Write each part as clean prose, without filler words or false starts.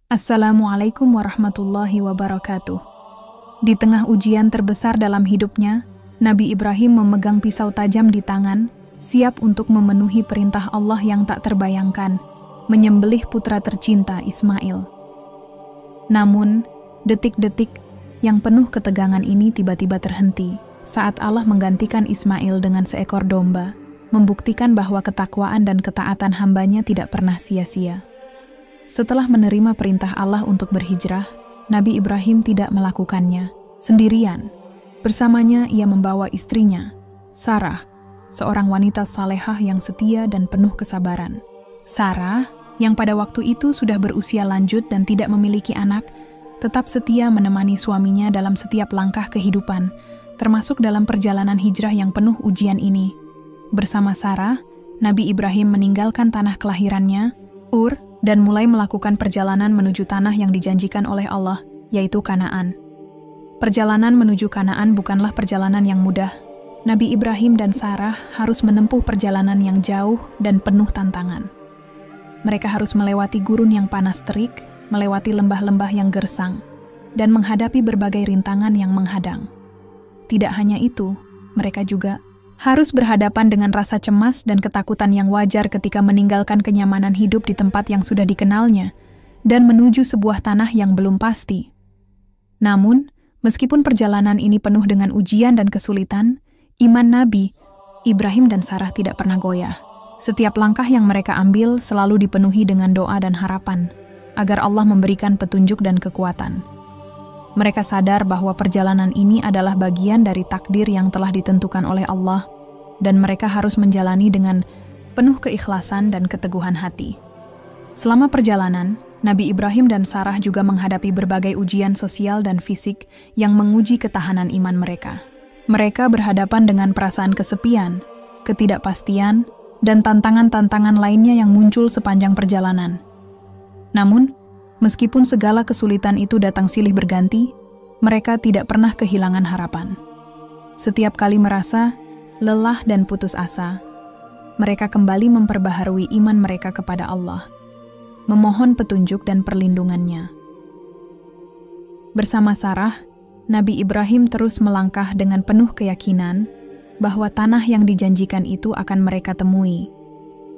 Assalamualaikum warahmatullahi wabarakatuh. Di tengah ujian terbesar dalam hidupnya, Nabi Ibrahim memegang pisau tajam di tangan, siap untuk memenuhi perintah Allah yang tak terbayangkan, menyembelih putra tercinta Ismail. Namun, detik-detik yang penuh ketegangan ini tiba-tiba terhenti saat Allah menggantikan Ismail dengan seekor domba, membuktikan bahwa ketakwaan dan ketaatan hambanya tidak pernah sia-sia. Setelah menerima perintah Allah untuk berhijrah, Nabi Ibrahim tidak melakukannya sendirian. Bersamanya ia membawa istrinya, Sarah, seorang wanita salehah yang setia dan penuh kesabaran. Sarah, yang pada waktu itu sudah berusia lanjut dan tidak memiliki anak, tetap setia menemani suaminya dalam setiap langkah kehidupan, termasuk dalam perjalanan hijrah yang penuh ujian ini. Bersama Sarah, Nabi Ibrahim meninggalkan tanah kelahirannya, Ur, dan mulai melakukan perjalanan menuju tanah yang dijanjikan oleh Allah, yaitu Kanaan. Perjalanan menuju Kanaan bukanlah perjalanan yang mudah. Nabi Ibrahim dan Sarah harus menempuh perjalanan yang jauh dan penuh tantangan. Mereka harus melewati gurun yang panas terik, melewati lembah-lembah yang gersang, dan menghadapi berbagai rintangan yang menghadang. Tidak hanya itu, mereka juga harus berhadapan dengan rasa cemas dan ketakutan yang wajar ketika meninggalkan kenyamanan hidup di tempat yang sudah dikenalnya dan menuju sebuah tanah yang belum pasti. Namun, meskipun perjalanan ini penuh dengan ujian dan kesulitan, iman Nabi Ibrahim dan Sarah tidak pernah goyah. Setiap langkah yang mereka ambil selalu dipenuhi dengan doa dan harapan agar Allah memberikan petunjuk dan kekuatan. Mereka sadar bahwa perjalanan ini adalah bagian dari takdir yang telah ditentukan oleh Allah, dan mereka harus menjalani dengan penuh keikhlasan dan keteguhan hati. Selama perjalanan, Nabi Ibrahim dan Sarah juga menghadapi berbagai ujian sosial dan fisik yang menguji ketahanan iman mereka. Mereka berhadapan dengan perasaan kesepian, ketidakpastian, dan tantangan-tantangan lainnya yang muncul sepanjang perjalanan. Namun, meskipun segala kesulitan itu datang silih berganti, mereka tidak pernah kehilangan harapan. Setiap kali merasa lelah dan putus asa, mereka kembali memperbaharui iman mereka kepada Allah, memohon petunjuk dan perlindungannya. Bersama Sarah, Nabi Ibrahim terus melangkah dengan penuh keyakinan bahwa tanah yang dijanjikan itu akan mereka temui,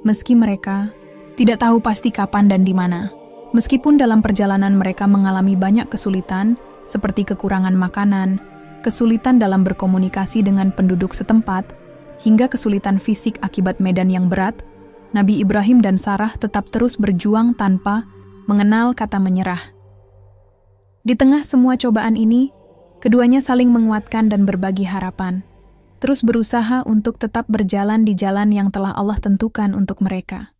meski mereka tidak tahu pasti kapan dan di mana. Meskipun dalam perjalanan mereka mengalami banyak kesulitan, seperti kekurangan makanan, kesulitan dalam berkomunikasi dengan penduduk setempat, hingga kesulitan fisik akibat medan yang berat, Nabi Ibrahim dan Sarah tetap terus berjuang tanpa mengenal kata menyerah. Di tengah semua cobaan ini, keduanya saling menguatkan dan berbagi harapan, terus berusaha untuk tetap berjalan di jalan yang telah Allah tentukan untuk mereka.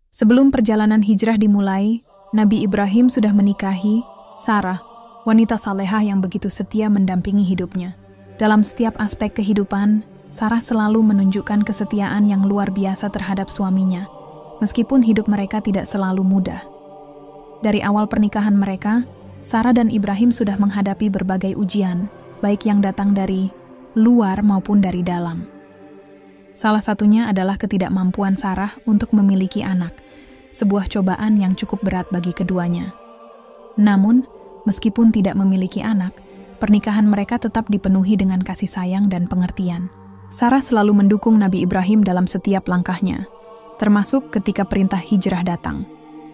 Sebelum perjalanan hijrah dimulai, Nabi Ibrahim sudah menikahi Sarah, wanita salehah yang begitu setia mendampingi hidupnya. Dalam setiap aspek kehidupan, Sarah selalu menunjukkan kesetiaan yang luar biasa terhadap suaminya, meskipun hidup mereka tidak selalu mudah. Dari awal pernikahan mereka, Sarah dan Ibrahim sudah menghadapi berbagai ujian, baik yang datang dari luar maupun dari dalam. Salah satunya adalah ketidakmampuan Sarah untuk memiliki anak, sebuah cobaan yang cukup berat bagi keduanya. Namun, meskipun tidak memiliki anak, pernikahan mereka tetap dipenuhi dengan kasih sayang dan pengertian. Sarah selalu mendukung Nabi Ibrahim dalam setiap langkahnya, termasuk ketika perintah hijrah datang.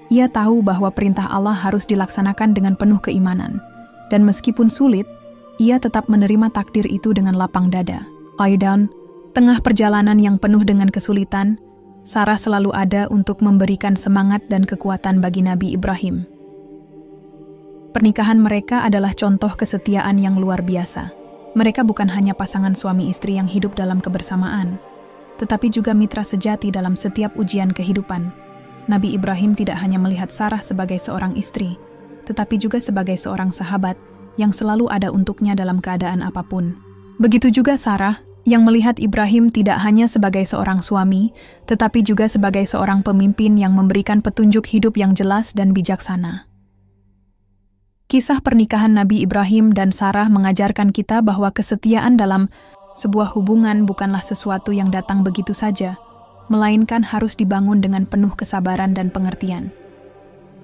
Ia tahu bahwa perintah Allah harus dilaksanakan dengan penuh keimanan, dan meskipun sulit, ia tetap menerima takdir itu dengan lapang dada. Aidan, tengah perjalanan yang penuh dengan kesulitan, Sarah selalu ada untuk memberikan semangat dan kekuatan bagi Nabi Ibrahim. Pernikahan mereka adalah contoh kesetiaan yang luar biasa. Mereka bukan hanya pasangan suami istri yang hidup dalam kebersamaan, tetapi juga mitra sejati dalam setiap ujian kehidupan. Nabi Ibrahim tidak hanya melihat Sarah sebagai seorang istri, tetapi juga sebagai seorang sahabat yang selalu ada untuknya dalam keadaan apapun. Begitu juga Sarah, yang melihat Ibrahim tidak hanya sebagai seorang suami, tetapi juga sebagai seorang pemimpin yang memberikan petunjuk hidup yang jelas dan bijaksana. Kisah pernikahan Nabi Ibrahim dan Sarah mengajarkan kita bahwa kesetiaan dalam sebuah hubungan bukanlah sesuatu yang datang begitu saja, melainkan harus dibangun dengan penuh kesabaran dan pengertian.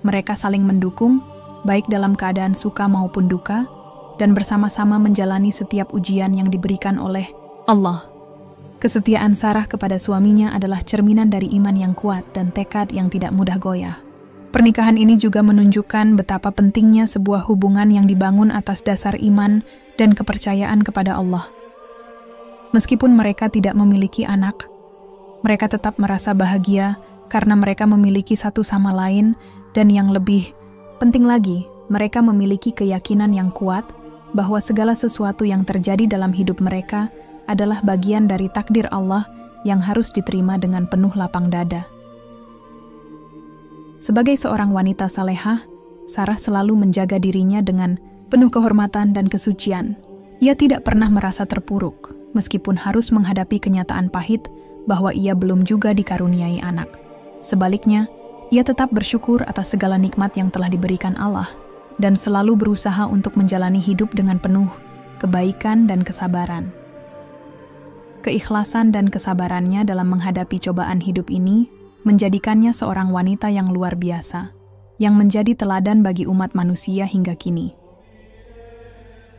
Mereka saling mendukung, baik dalam keadaan suka maupun duka, dan bersama-sama menjalani setiap ujian yang diberikan oleh Allah. Kesetiaan Sarah kepada suaminya adalah cerminan dari iman yang kuat dan tekad yang tidak mudah goyah. Pernikahan ini juga menunjukkan betapa pentingnya sebuah hubungan yang dibangun atas dasar iman dan kepercayaan kepada Allah. Meskipun mereka tidak memiliki anak, mereka tetap merasa bahagia karena mereka memiliki satu sama lain, dan yang lebih penting lagi, mereka memiliki keyakinan yang kuat bahwa segala sesuatu yang terjadi dalam hidup mereka adalah bagian dari takdir Allah yang harus diterima dengan penuh lapang dada. Sebagai seorang wanita salehah, Sarah selalu menjaga dirinya dengan penuh kehormatan dan kesucian. Ia tidak pernah merasa terpuruk, meskipun harus menghadapi kenyataan pahit bahwa ia belum juga dikaruniai anak. Sebaliknya, ia tetap bersyukur atas segala nikmat yang telah diberikan Allah dan selalu berusaha untuk menjalani hidup dengan penuh kebaikan dan kesabaran. Keikhlasan dan kesabarannya dalam menghadapi cobaan hidup ini menjadikannya seorang wanita yang luar biasa, yang menjadi teladan bagi umat manusia hingga kini.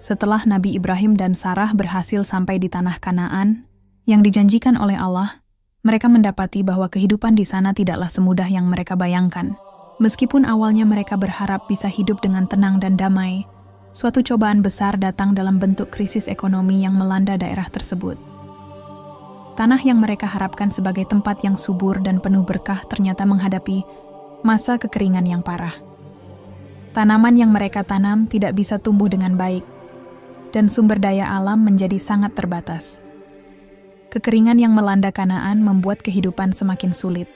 Setelah Nabi Ibrahim dan Sarah berhasil sampai di tanah Kanaan yang dijanjikan oleh Allah, mereka mendapati bahwa kehidupan di sana tidaklah semudah yang mereka bayangkan. Meskipun awalnya mereka berharap bisa hidup dengan tenang dan damai, suatu cobaan besar datang dalam bentuk krisis ekonomi yang melanda daerah tersebut. Tanah yang mereka harapkan sebagai tempat yang subur dan penuh berkah ternyata menghadapi masa kekeringan yang parah. Tanaman yang mereka tanam tidak bisa tumbuh dengan baik, dan sumber daya alam menjadi sangat terbatas. Kekeringan yang melanda Kanaan membuat kehidupan semakin sulit.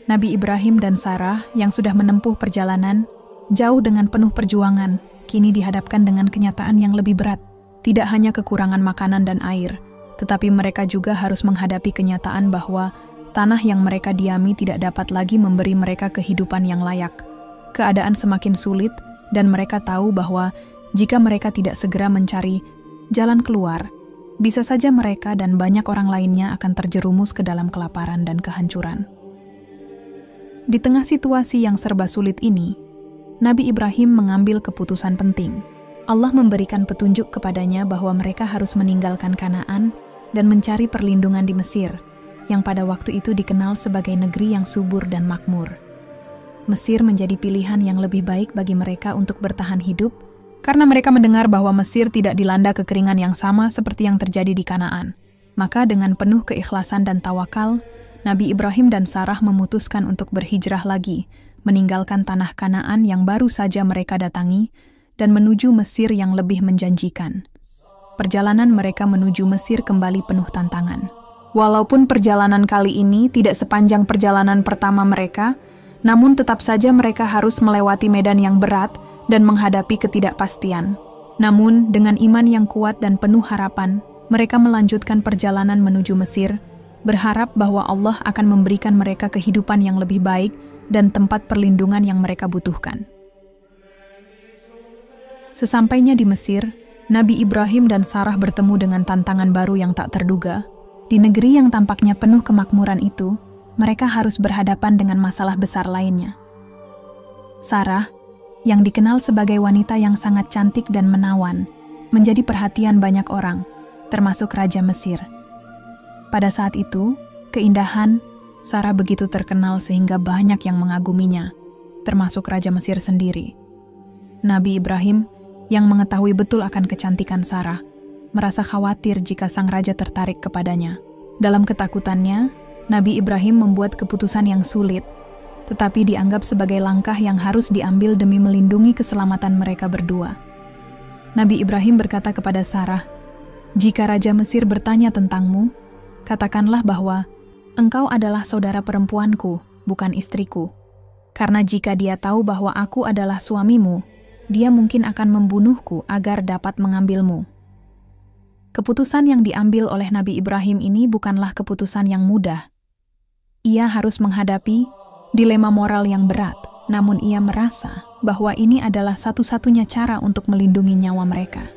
Nabi Ibrahim dan Sarah yang sudah menempuh perjalanan jauh dengan penuh perjuangan, kini dihadapkan dengan kenyataan yang lebih berat. Tidak hanya kekurangan makanan dan air, tetapi mereka juga harus menghadapi kenyataan bahwa tanah yang mereka diami tidak dapat lagi memberi mereka kehidupan yang layak. Keadaan semakin sulit, dan mereka tahu bahwa jika mereka tidak segera mencari jalan keluar, bisa saja mereka dan banyak orang lainnya akan terjerumus ke dalam kelaparan dan kehancuran. Di tengah situasi yang serba sulit ini, Nabi Ibrahim mengambil keputusan penting. Allah memberikan petunjuk kepadanya bahwa mereka harus meninggalkan Kanaan dan mencari perlindungan di Mesir, yang pada waktu itu dikenal sebagai negeri yang subur dan makmur. Mesir menjadi pilihan yang lebih baik bagi mereka untuk bertahan hidup, karena mereka mendengar bahwa Mesir tidak dilanda kekeringan yang sama seperti yang terjadi di Kanaan. Maka dengan penuh keikhlasan dan tawakal, Nabi Ibrahim dan Sarah memutuskan untuk berhijrah lagi, meninggalkan tanah Kanaan yang baru saja mereka datangi, dan menuju Mesir yang lebih menjanjikan. Perjalanan mereka menuju Mesir kembali penuh tantangan. Walaupun perjalanan kali ini tidak sepanjang perjalanan pertama mereka, namun tetap saja mereka harus melewati medan yang berat dan menghadapi ketidakpastian. Namun, dengan iman yang kuat dan penuh harapan, mereka melanjutkan perjalanan menuju Mesir, berharap bahwa Allah akan memberikan mereka kehidupan yang lebih baik dan tempat perlindungan yang mereka butuhkan. Sesampainya di Mesir, Nabi Ibrahim dan Sarah bertemu dengan tantangan baru yang tak terduga. Di negeri yang tampaknya penuh kemakmuran itu, mereka harus berhadapan dengan masalah besar lainnya. Sarah, yang dikenal sebagai wanita yang sangat cantik dan menawan, menjadi perhatian banyak orang, termasuk Raja Mesir. Pada saat itu, keindahan Sarah begitu terkenal sehingga banyak yang mengaguminya, termasuk Raja Mesir sendiri. Nabi Ibrahim, yang mengetahui betul akan kecantikan Sarah, merasa khawatir jika sang raja tertarik kepadanya. Dalam ketakutannya, Nabi Ibrahim membuat keputusan yang sulit, tetapi dianggap sebagai langkah yang harus diambil demi melindungi keselamatan mereka berdua. Nabi Ibrahim berkata kepada Sarah, "Jika Raja Mesir bertanya tentangmu, katakanlah bahwa engkau adalah saudara perempuanku, bukan istriku. Karena jika dia tahu bahwa aku adalah suamimu, dia mungkin akan membunuhku agar dapat mengambilmu." Keputusan yang diambil oleh Nabi Ibrahim ini bukanlah keputusan yang mudah. Ia harus menghadapi dilema moral yang berat, namun ia merasa bahwa ini adalah satu-satunya cara untuk melindungi nyawa mereka.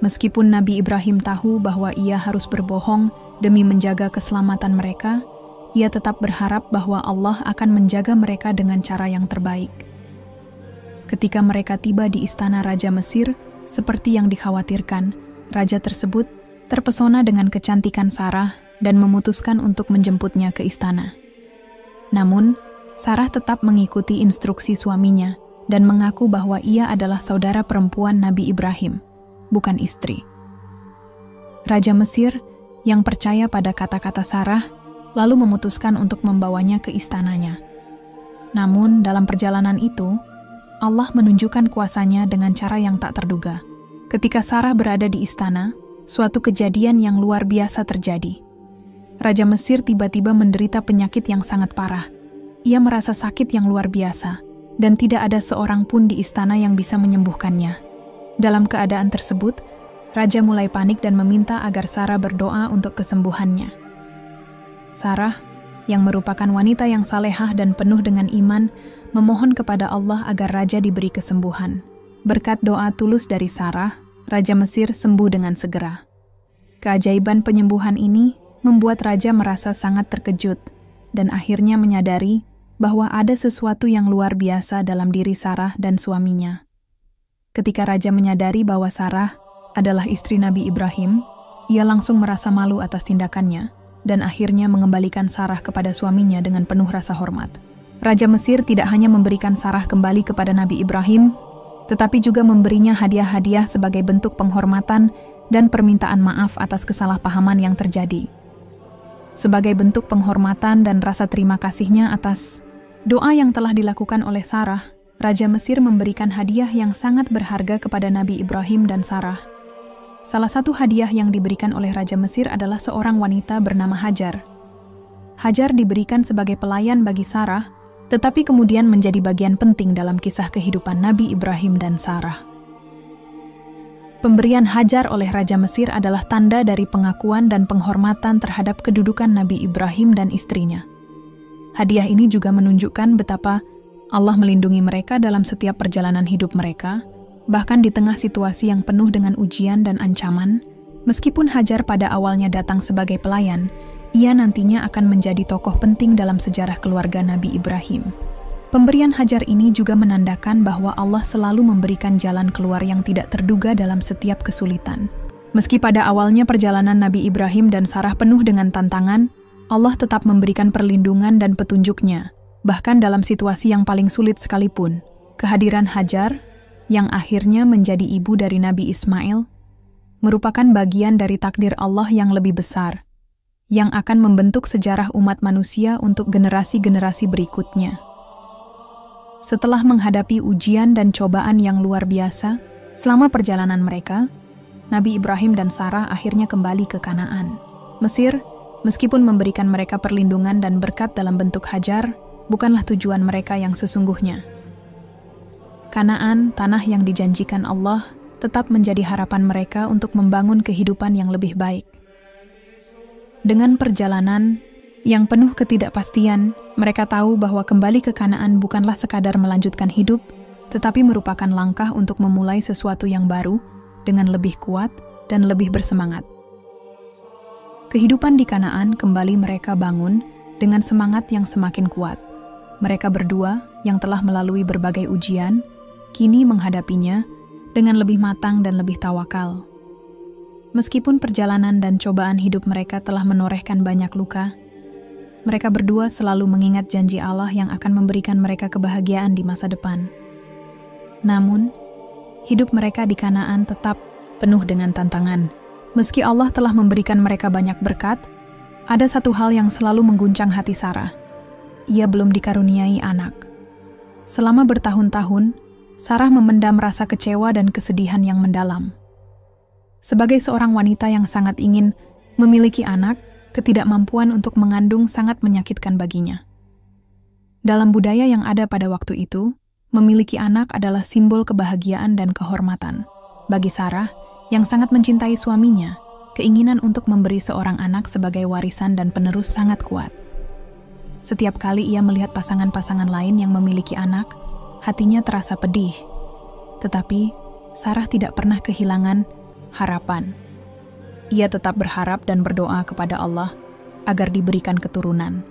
Meskipun Nabi Ibrahim tahu bahwa ia harus berbohong demi menjaga keselamatan mereka, ia tetap berharap bahwa Allah akan menjaga mereka dengan cara yang terbaik. Ketika mereka tiba di istana Raja Mesir, seperti yang dikhawatirkan, raja tersebut terpesona dengan kecantikan Sarah dan memutuskan untuk menjemputnya ke istana. Namun, Sarah tetap mengikuti instruksi suaminya dan mengaku bahwa ia adalah saudara perempuan Nabi Ibrahim, bukan istri. Raja Mesir yang percaya pada kata-kata Sarah lalu memutuskan untuk membawanya ke istananya. Namun, dalam perjalanan itu, Allah menunjukkan kuasanya dengan cara yang tak terduga. Ketika Sarah berada di istana, suatu kejadian yang luar biasa terjadi. Raja Mesir tiba-tiba menderita penyakit yang sangat parah. Ia merasa sakit yang luar biasa, dan tidak ada seorang pun di istana yang bisa menyembuhkannya. Dalam keadaan tersebut, Raja mulai panik dan meminta agar Sarah berdoa untuk kesembuhannya. Sarah, yang merupakan wanita yang salehah dan penuh dengan iman, memohon kepada Allah agar Raja diberi kesembuhan. Berkat doa tulus dari Sarah, Raja Mesir sembuh dengan segera. Keajaiban penyembuhan ini membuat Raja merasa sangat terkejut dan akhirnya menyadari bahwa ada sesuatu yang luar biasa dalam diri Sarah dan suaminya. Ketika Raja menyadari bahwa Sarah adalah istri Nabi Ibrahim, ia langsung merasa malu atas tindakannya dan akhirnya mengembalikan Sarah kepada suaminya dengan penuh rasa hormat. Raja Mesir tidak hanya memberikan Sarah kembali kepada Nabi Ibrahim, tetapi juga memberinya hadiah-hadiah sebagai bentuk penghormatan dan permintaan maaf atas kesalahpahaman yang terjadi. Sebagai bentuk penghormatan dan rasa terima kasihnya atas doa yang telah dilakukan oleh Sarah, Raja Mesir memberikan hadiah yang sangat berharga kepada Nabi Ibrahim dan Sarah. Salah satu hadiah yang diberikan oleh Raja Mesir adalah seorang wanita bernama Hajar. Hajar diberikan sebagai pelayan bagi Sarah, tetapi kemudian menjadi bagian penting dalam kisah kehidupan Nabi Ibrahim dan Sarah. Pemberian Hajar oleh Raja Mesir adalah tanda dari pengakuan dan penghormatan terhadap kedudukan Nabi Ibrahim dan istrinya. Hadiah ini juga menunjukkan betapa Allah melindungi mereka dalam setiap perjalanan hidup mereka, bahkan di tengah situasi yang penuh dengan ujian dan ancaman. Meskipun Hajar pada awalnya datang sebagai pelayan, ia nantinya akan menjadi tokoh penting dalam sejarah keluarga Nabi Ibrahim. Pemberian Hajar ini juga menandakan bahwa Allah selalu memberikan jalan keluar yang tidak terduga dalam setiap kesulitan. Meski pada awalnya perjalanan Nabi Ibrahim dan Sarah penuh dengan tantangan, Allah tetap memberikan perlindungan dan petunjuknya, bahkan dalam situasi yang paling sulit sekalipun. Kehadiran Hajar, yang akhirnya menjadi ibu dari Nabi Ismail, merupakan bagian dari takdir Allah yang lebih besar, yang akan membentuk sejarah umat manusia untuk generasi-generasi berikutnya. Setelah menghadapi ujian dan cobaan yang luar biasa, selama perjalanan mereka, Nabi Ibrahim dan Sarah akhirnya kembali ke Kanaan. Mesir, meskipun memberikan mereka perlindungan dan berkat dalam bentuk Hajar, bukanlah tujuan mereka yang sesungguhnya. Kanaan, tanah yang dijanjikan Allah, tetap menjadi harapan mereka untuk membangun kehidupan yang lebih baik. Dengan perjalanan yang penuh ketidakpastian, mereka tahu bahwa kembali ke Kanaan bukanlah sekadar melanjutkan hidup, tetapi merupakan langkah untuk memulai sesuatu yang baru dengan lebih kuat dan lebih bersemangat. Kehidupan di Kanaan kembali mereka bangun dengan semangat yang semakin kuat. Mereka berdua yang telah melalui berbagai ujian, kini menghadapinya dengan lebih matang dan lebih tawakal. Meskipun perjalanan dan cobaan hidup mereka telah menorehkan banyak luka, mereka berdua selalu mengingat janji Allah yang akan memberikan mereka kebahagiaan di masa depan. Namun, hidup mereka di Kanaan tetap penuh dengan tantangan. Meski Allah telah memberikan mereka banyak berkat, ada satu hal yang selalu mengguncang hati Sarah. Ia belum dikaruniai anak. Selama bertahun-tahun, Sarah memendam rasa kecewa dan kesedihan yang mendalam. Sebagai seorang wanita yang sangat ingin memiliki anak, ketidakmampuan untuk mengandung sangat menyakitkan baginya. Dalam budaya yang ada pada waktu itu, memiliki anak adalah simbol kebahagiaan dan kehormatan. Bagi Sarah, yang sangat mencintai suaminya, keinginan untuk memberi seorang anak sebagai warisan dan penerus sangat kuat. Setiap kali ia melihat pasangan-pasangan lain yang memiliki anak, hatinya terasa pedih. Tetapi, Sarah tidak pernah kehilangan harapan. Ia tetap berharap dan berdoa kepada Allah agar diberikan keturunan.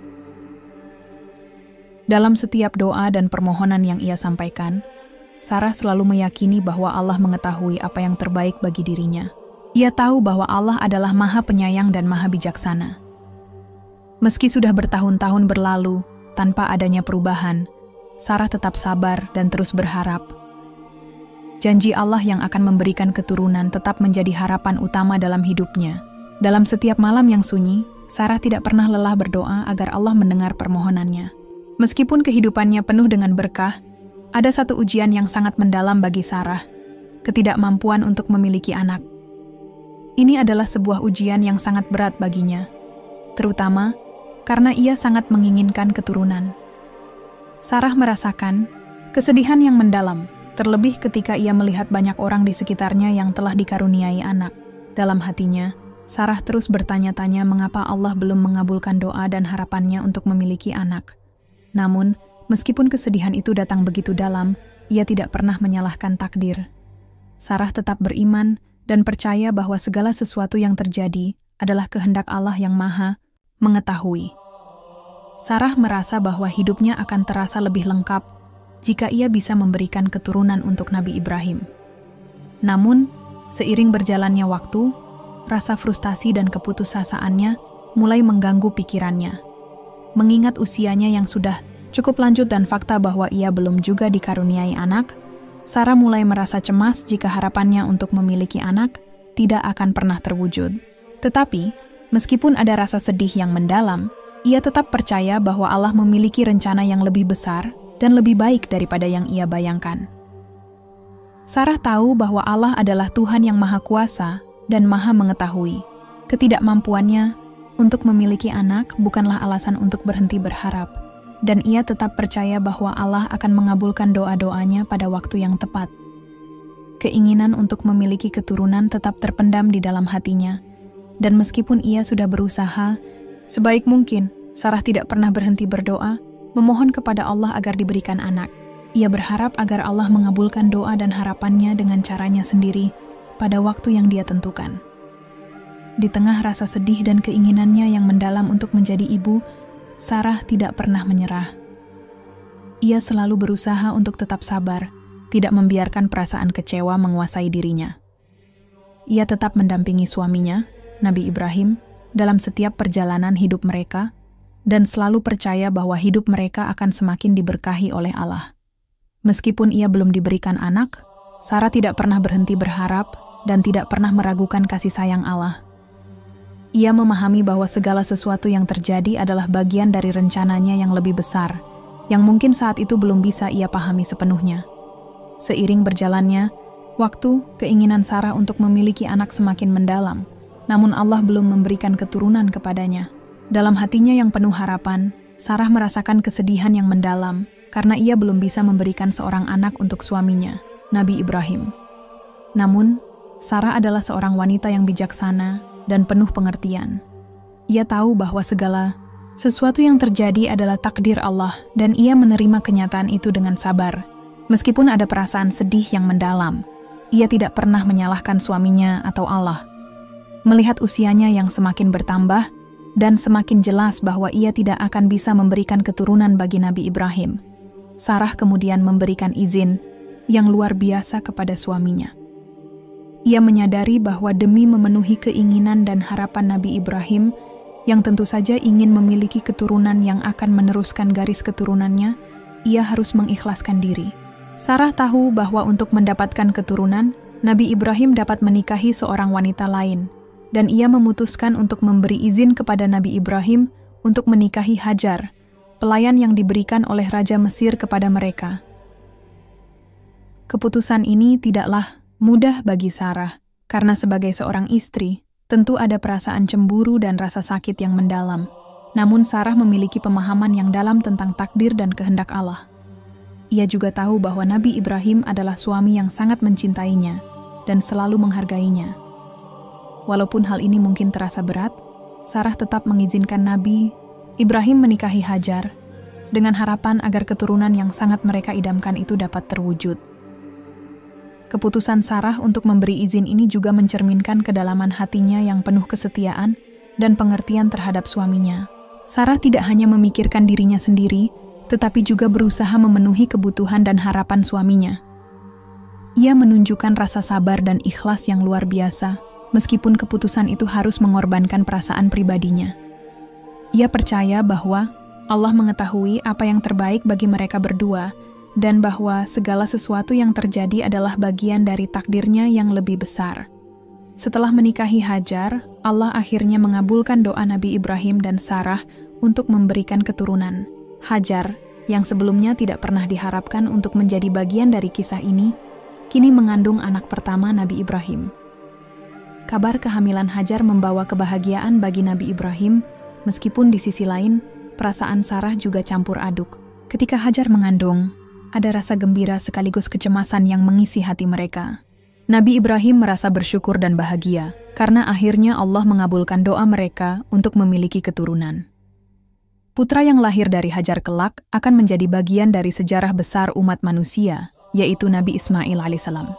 Dalam setiap doa dan permohonan yang ia sampaikan, Sarah selalu meyakini bahwa Allah mengetahui apa yang terbaik bagi dirinya. Ia tahu bahwa Allah adalah Maha Penyayang dan Maha Bijaksana. Meski sudah bertahun-tahun berlalu tanpa adanya perubahan, Sarah tetap sabar dan terus berharap. Janji Allah yang akan memberikan keturunan tetap menjadi harapan utama dalam hidupnya. Dalam setiap malam yang sunyi, Sarah tidak pernah lelah berdoa agar Allah mendengar permohonannya. Meskipun kehidupannya penuh dengan berkah, ada satu ujian yang sangat mendalam bagi Sarah, ketidakmampuan untuk memiliki anak. Ini adalah sebuah ujian yang sangat berat baginya, terutama karena ia sangat menginginkan keturunan. Sarah merasakan kesedihan yang mendalam, terlebih ketika ia melihat banyak orang di sekitarnya yang telah dikaruniai anak. Dalam hatinya, Sarah terus bertanya-tanya mengapa Allah belum mengabulkan doa dan harapannya untuk memiliki anak. Namun, meskipun kesedihan itu datang begitu dalam, ia tidak pernah menyalahkan takdir. Sarah tetap beriman dan percaya bahwa segala sesuatu yang terjadi adalah kehendak Allah yang Maha Mengetahui. Sarah merasa bahwa hidupnya akan terasa lebih lengkap jika ia bisa memberikan keturunan untuk Nabi Ibrahim. Namun, seiring berjalannya waktu, rasa frustasi dan keputusasaannya mulai mengganggu pikirannya. Mengingat usianya yang sudah cukup lanjut dan fakta bahwa ia belum juga dikaruniai anak, Sarah mulai merasa cemas jika harapannya untuk memiliki anak tidak akan pernah terwujud. Tetapi, meskipun ada rasa sedih yang mendalam, ia tetap percaya bahwa Allah memiliki rencana yang lebih besar dan lebih baik daripada yang ia bayangkan. Sarah tahu bahwa Allah adalah Tuhan yang Maha Kuasa dan Maha Mengetahui. Ketidakmampuannya untuk memiliki anak bukanlah alasan untuk berhenti berharap, dan ia tetap percaya bahwa Allah akan mengabulkan doa-doanya pada waktu yang tepat. Keinginan untuk memiliki keturunan tetap terpendam di dalam hatinya, dan meskipun ia sudah berusaha sebaik mungkin, Sarah tidak pernah berhenti berdoa, memohon kepada Allah agar diberikan anak. Ia berharap agar Allah mengabulkan doa dan harapannya dengan caranya sendiri pada waktu yang dia tentukan. Di tengah rasa sedih dan keinginannya yang mendalam untuk menjadi ibu, Sarah tidak pernah menyerah. Ia selalu berusaha untuk tetap sabar, tidak membiarkan perasaan kecewa menguasai dirinya. Ia tetap mendampingi suaminya, Nabi Ibrahim, dalam setiap perjalanan hidup mereka, dan selalu percaya bahwa hidup mereka akan semakin diberkahi oleh Allah. Meskipun ia belum diberikan anak, Sarah tidak pernah berhenti berharap dan tidak pernah meragukan kasih sayang Allah. Ia memahami bahwa segala sesuatu yang terjadi adalah bagian dari rencananya yang lebih besar, yang mungkin saat itu belum bisa ia pahami sepenuhnya. Seiring berjalannya waktu, keinginan Sarah untuk memiliki anak semakin mendalam, namun Allah belum memberikan keturunan kepadanya. Dalam hatinya yang penuh harapan, Sarah merasakan kesedihan yang mendalam karena ia belum bisa memberikan seorang anak untuk suaminya, Nabi Ibrahim. Namun, Sarah adalah seorang wanita yang bijaksana dan penuh pengertian. Ia tahu bahwa segala sesuatu yang terjadi adalah takdir Allah dan ia menerima kenyataan itu dengan sabar. Meskipun ada perasaan sedih yang mendalam, ia tidak pernah menyalahkan suaminya atau Allah. Melihat usianya yang semakin bertambah, dan semakin jelas bahwa ia tidak akan bisa memberikan keturunan bagi Nabi Ibrahim, Sarah kemudian memberikan izin yang luar biasa kepada suaminya. Ia menyadari bahwa demi memenuhi keinginan dan harapan Nabi Ibrahim, yang tentu saja ingin memiliki keturunan yang akan meneruskan garis keturunannya, ia harus mengikhlaskan diri. Sarah tahu bahwa untuk mendapatkan keturunan, Nabi Ibrahim dapat menikahi seorang wanita lain, dan ia memutuskan untuk memberi izin kepada Nabi Ibrahim untuk menikahi Hajar, pelayan yang diberikan oleh Raja Mesir kepada mereka. Keputusan ini tidaklah mudah bagi Sarah, karena sebagai seorang istri, tentu ada perasaan cemburu dan rasa sakit yang mendalam. Namun Sarah memiliki pemahaman yang dalam tentang takdir dan kehendak Allah. Ia juga tahu bahwa Nabi Ibrahim adalah suami yang sangat mencintainya dan selalu menghargainya. Walaupun hal ini mungkin terasa berat, Sarah tetap mengizinkan Nabi Ibrahim menikahi Hajar dengan harapan agar keturunan yang sangat mereka idamkan itu dapat terwujud. Keputusan Sarah untuk memberi izin ini juga mencerminkan kedalaman hatinya yang penuh kesetiaan dan pengertian terhadap suaminya. Sarah tidak hanya memikirkan dirinya sendiri, tetapi juga berusaha memenuhi kebutuhan dan harapan suaminya. Ia menunjukkan rasa sabar dan ikhlas yang luar biasa, meskipun keputusan itu harus mengorbankan perasaan pribadinya. Ia percaya bahwa Allah mengetahui apa yang terbaik bagi mereka berdua, dan bahwa segala sesuatu yang terjadi adalah bagian dari takdirnya yang lebih besar. Setelah menikahi Hajar, Allah akhirnya mengabulkan doa Nabi Ibrahim dan Sarah untuk memberikan keturunan. Hajar, yang sebelumnya tidak pernah diharapkan untuk menjadi bagian dari kisah ini, kini mengandung anak pertama Nabi Ibrahim. Kabar kehamilan Hajar membawa kebahagiaan bagi Nabi Ibrahim, meskipun di sisi lain, perasaan Sarah juga campur aduk. Ketika Hajar mengandung, ada rasa gembira sekaligus kecemasan yang mengisi hati mereka. Nabi Ibrahim merasa bersyukur dan bahagia, karena akhirnya Allah mengabulkan doa mereka untuk memiliki keturunan. Putra yang lahir dari Hajar kelak akan menjadi bagian dari sejarah besar umat manusia, yaitu Nabi Ismail alaihissalam.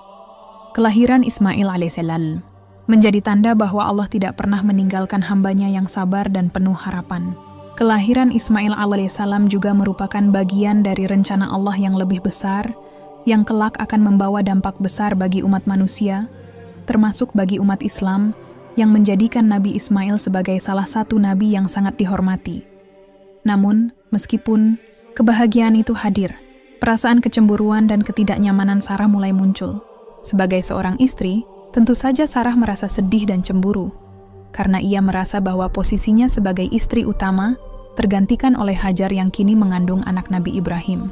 Kelahiran Ismail alaihissalam menjadi tanda bahwa Allah tidak pernah meninggalkan hambanya yang sabar dan penuh harapan. Kelahiran Ismail alaihissalam juga merupakan bagian dari rencana Allah yang lebih besar, yang kelak akan membawa dampak besar bagi umat manusia, termasuk bagi umat Islam, yang menjadikan Nabi Ismail sebagai salah satu nabi yang sangat dihormati. Namun, meskipun kebahagiaan itu hadir, perasaan kecemburuan dan ketidaknyamanan Sarah mulai muncul. Sebagai seorang istri, tentu saja Sarah merasa sedih dan cemburu, karena ia merasa bahwa posisinya sebagai istri utama tergantikan oleh Hajar yang kini mengandung anak Nabi Ibrahim.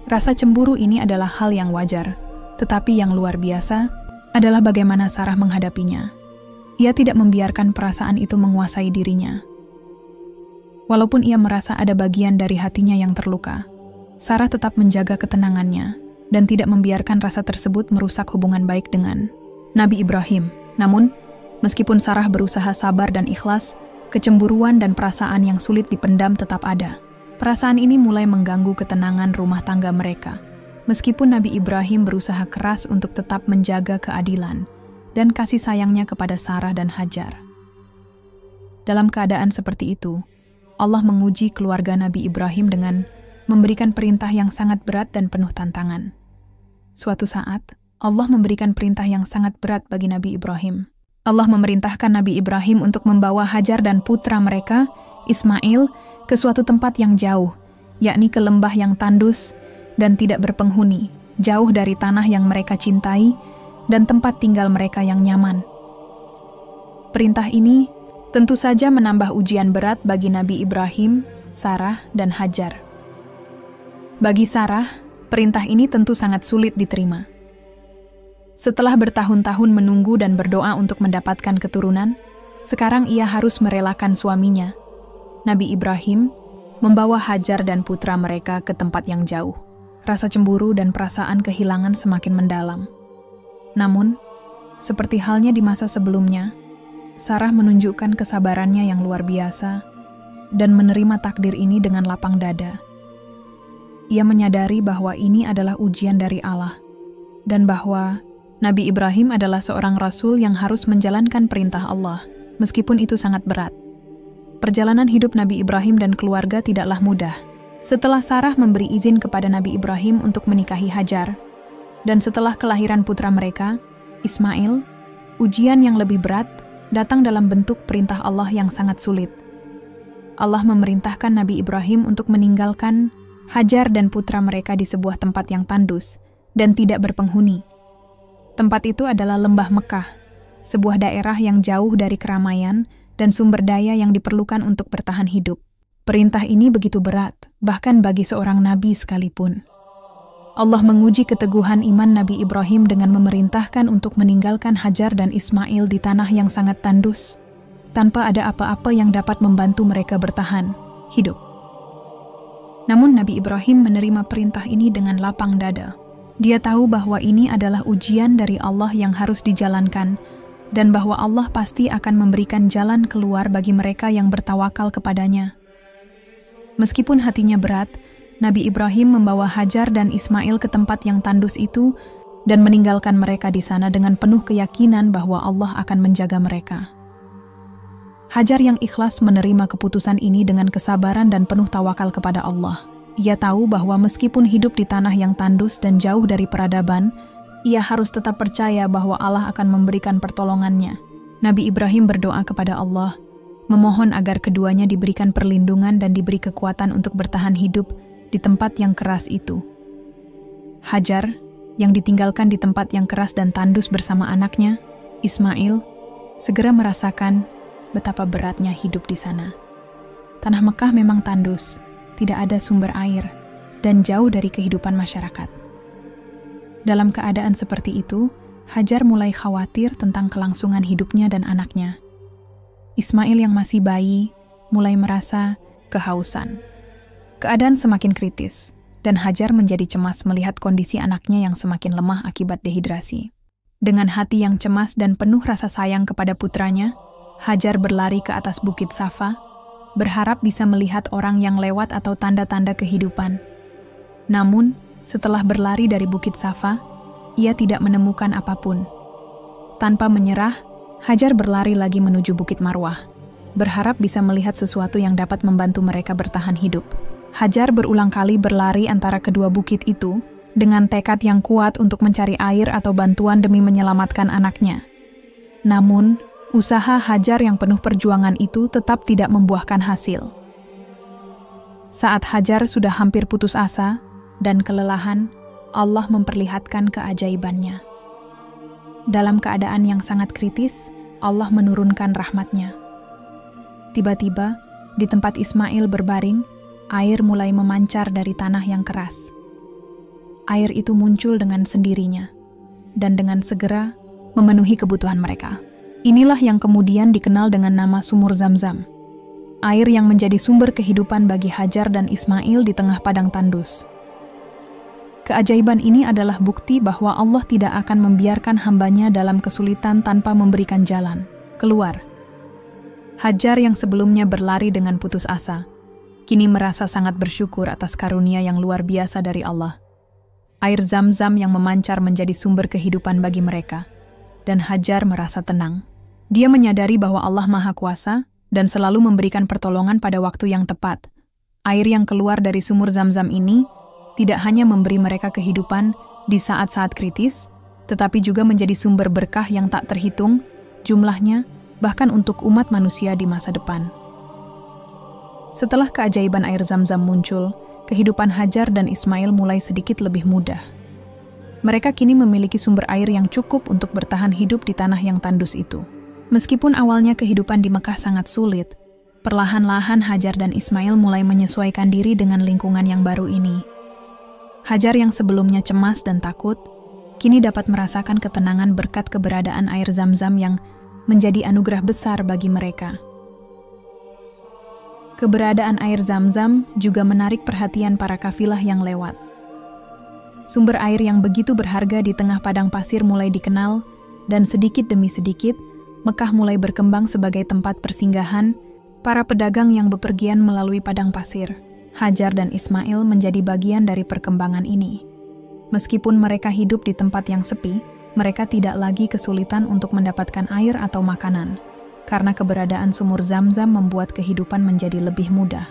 Rasa cemburu ini adalah hal yang wajar, tetapi yang luar biasa adalah bagaimana Sarah menghadapinya. Ia tidak membiarkan perasaan itu menguasai dirinya. Walaupun ia merasa ada bagian dari hatinya yang terluka, Sarah tetap menjaga ketenangannya dan tidak membiarkan rasa tersebut merusak hubungan baik dengan Nabi Ibrahim. Namun, meskipun Sarah berusaha sabar dan ikhlas, kecemburuan dan perasaan yang sulit dipendam tetap ada. Perasaan ini mulai mengganggu ketenangan rumah tangga mereka. Meskipun Nabi Ibrahim berusaha keras untuk tetap menjaga keadilan dan kasih sayangnya kepada Sarah dan Hajar. Dalam keadaan seperti itu, Allah menguji keluarga Nabi Ibrahim dengan memberikan perintah yang sangat berat dan penuh tantangan. Suatu saat, Allah memberikan perintah yang sangat berat bagi Nabi Ibrahim. Allah memerintahkan Nabi Ibrahim untuk membawa Hajar dan putra mereka, Ismail, ke suatu tempat yang jauh, yakni ke lembah yang tandus dan tidak berpenghuni, jauh dari tanah yang mereka cintai dan tempat tinggal mereka yang nyaman. Perintah ini tentu saja menambah ujian berat bagi Nabi Ibrahim, Sarah, dan Hajar. Bagi Sarah, perintah ini tentu sangat sulit diterima. Setelah bertahun-tahun menunggu dan berdoa untuk mendapatkan keturunan, sekarang ia harus merelakan suaminya, Nabi Ibrahim, membawa Hajar dan putra mereka ke tempat yang jauh. Rasa cemburu dan perasaan kehilangan semakin mendalam. Namun, seperti halnya di masa sebelumnya, Sarah menunjukkan kesabarannya yang luar biasa dan menerima takdir ini dengan lapang dada. Ia menyadari bahwa ini adalah ujian dari Allah, dan bahwa Nabi Ibrahim adalah seorang rasul yang harus menjalankan perintah Allah, meskipun itu sangat berat. Perjalanan hidup Nabi Ibrahim dan keluarga tidaklah mudah. Setelah Sarah memberi izin kepada Nabi Ibrahim untuk menikahi Hajar, dan setelah kelahiran putra mereka, Ismail, ujian yang lebih berat datang dalam bentuk perintah Allah yang sangat sulit. Allah memerintahkan Nabi Ibrahim untuk meninggalkan Hajar dan putra mereka di sebuah tempat yang tandus dan tidak berpenghuni. Tempat itu adalah Lembah Mekah, sebuah daerah yang jauh dari keramaian dan sumber daya yang diperlukan untuk bertahan hidup. Perintah ini begitu berat, bahkan bagi seorang nabi sekalipun. Allah menguji keteguhan iman Nabi Ibrahim dengan memerintahkan untuk meninggalkan Hajar dan Ismail di tanah yang sangat tandus, tanpa ada apa-apa yang dapat membantu mereka bertahan hidup. Namun Nabi Ibrahim menerima perintah ini dengan lapang dada. Dia tahu bahwa ini adalah ujian dari Allah yang harus dijalankan, dan bahwa Allah pasti akan memberikan jalan keluar bagi mereka yang bertawakal kepadanya. Meskipun hatinya berat, Nabi Ibrahim membawa Hajar dan Ismail ke tempat yang tandus itu dan meninggalkan mereka di sana dengan penuh keyakinan bahwa Allah akan menjaga mereka. Hajar yang ikhlas menerima keputusan ini dengan kesabaran dan penuh tawakal kepada Allah. Ia tahu bahwa meskipun hidup di tanah yang tandus dan jauh dari peradaban, ia harus tetap percaya bahwa Allah akan memberikan pertolongannya. Nabi Ibrahim berdoa kepada Allah, memohon agar keduanya diberikan perlindungan dan diberi kekuatan untuk bertahan hidup di tempat yang keras itu. Hajar, yang ditinggalkan di tempat yang keras dan tandus bersama anaknya, Ismail, segera merasakan betapa beratnya hidup di sana. Tanah Mekah memang tandus, tidak ada sumber air, dan jauh dari kehidupan masyarakat. Dalam keadaan seperti itu, Hajar mulai khawatir tentang kelangsungan hidupnya dan anaknya. Ismail yang masih bayi mulai merasa kehausan. Keadaan semakin kritis, dan Hajar menjadi cemas melihat kondisi anaknya yang semakin lemah akibat dehidrasi. Dengan hati yang cemas dan penuh rasa sayang kepada putranya, Hajar berlari ke atas bukit Safa, berharap bisa melihat orang yang lewat atau tanda-tanda kehidupan. Namun, setelah berlari dari bukit Safa, ia tidak menemukan apapun. Tanpa menyerah, Hajar berlari lagi menuju bukit Marwah, berharap bisa melihat sesuatu yang dapat membantu mereka bertahan hidup. Hajar berulang kali berlari antara kedua bukit itu dengan tekad yang kuat untuk mencari air atau bantuan demi menyelamatkan anaknya. Namun, usaha Hajar yang penuh perjuangan itu tetap tidak membuahkan hasil. Saat Hajar sudah hampir putus asa dan kelelahan, Allah memperlihatkan keajaibannya. Dalam keadaan yang sangat kritis, Allah menurunkan rahmat-Nya. Tiba-tiba, di tempat Ismail berbaring, air mulai memancar dari tanah yang keras. Air itu muncul dengan sendirinya, dan dengan segera memenuhi kebutuhan mereka. Inilah yang kemudian dikenal dengan nama Sumur Zamzam. Air yang menjadi sumber kehidupan bagi Hajar dan Ismail di tengah padang tandus. Keajaiban ini adalah bukti bahwa Allah tidak akan membiarkan hamba-Nya dalam kesulitan tanpa memberikan jalan keluar. Hajar yang sebelumnya berlari dengan putus asa, kini merasa sangat bersyukur atas karunia yang luar biasa dari Allah. Air Zamzam yang memancar menjadi sumber kehidupan bagi mereka, dan Hajar merasa tenang. Dia menyadari bahwa Allah Maha Kuasa dan selalu memberikan pertolongan pada waktu yang tepat. Air yang keluar dari sumur Zamzam ini tidak hanya memberi mereka kehidupan di saat-saat kritis, tetapi juga menjadi sumber berkah yang tak terhitung jumlahnya, bahkan untuk umat manusia di masa depan. Setelah keajaiban air Zamzam muncul, kehidupan Hajar dan Ismail mulai sedikit lebih mudah. Mereka kini memiliki sumber air yang cukup untuk bertahan hidup di tanah yang tandus itu. Meskipun awalnya kehidupan di Mekah sangat sulit, perlahan-lahan Hajar dan Ismail mulai menyesuaikan diri dengan lingkungan yang baru ini. Hajar yang sebelumnya cemas dan takut, kini dapat merasakan ketenangan berkat keberadaan air Zamzam yang menjadi anugerah besar bagi mereka. Keberadaan air Zamzam juga menarik perhatian para kafilah yang lewat. Sumber air yang begitu berharga di tengah padang pasir mulai dikenal, dan sedikit demi sedikit, Mekah mulai berkembang sebagai tempat persinggahan para pedagang yang bepergian melalui padang pasir. Hajar dan Ismail menjadi bagian dari perkembangan ini. Meskipun mereka hidup di tempat yang sepi, mereka tidak lagi kesulitan untuk mendapatkan air atau makanan, karena keberadaan sumur Zamzam membuat kehidupan menjadi lebih mudah.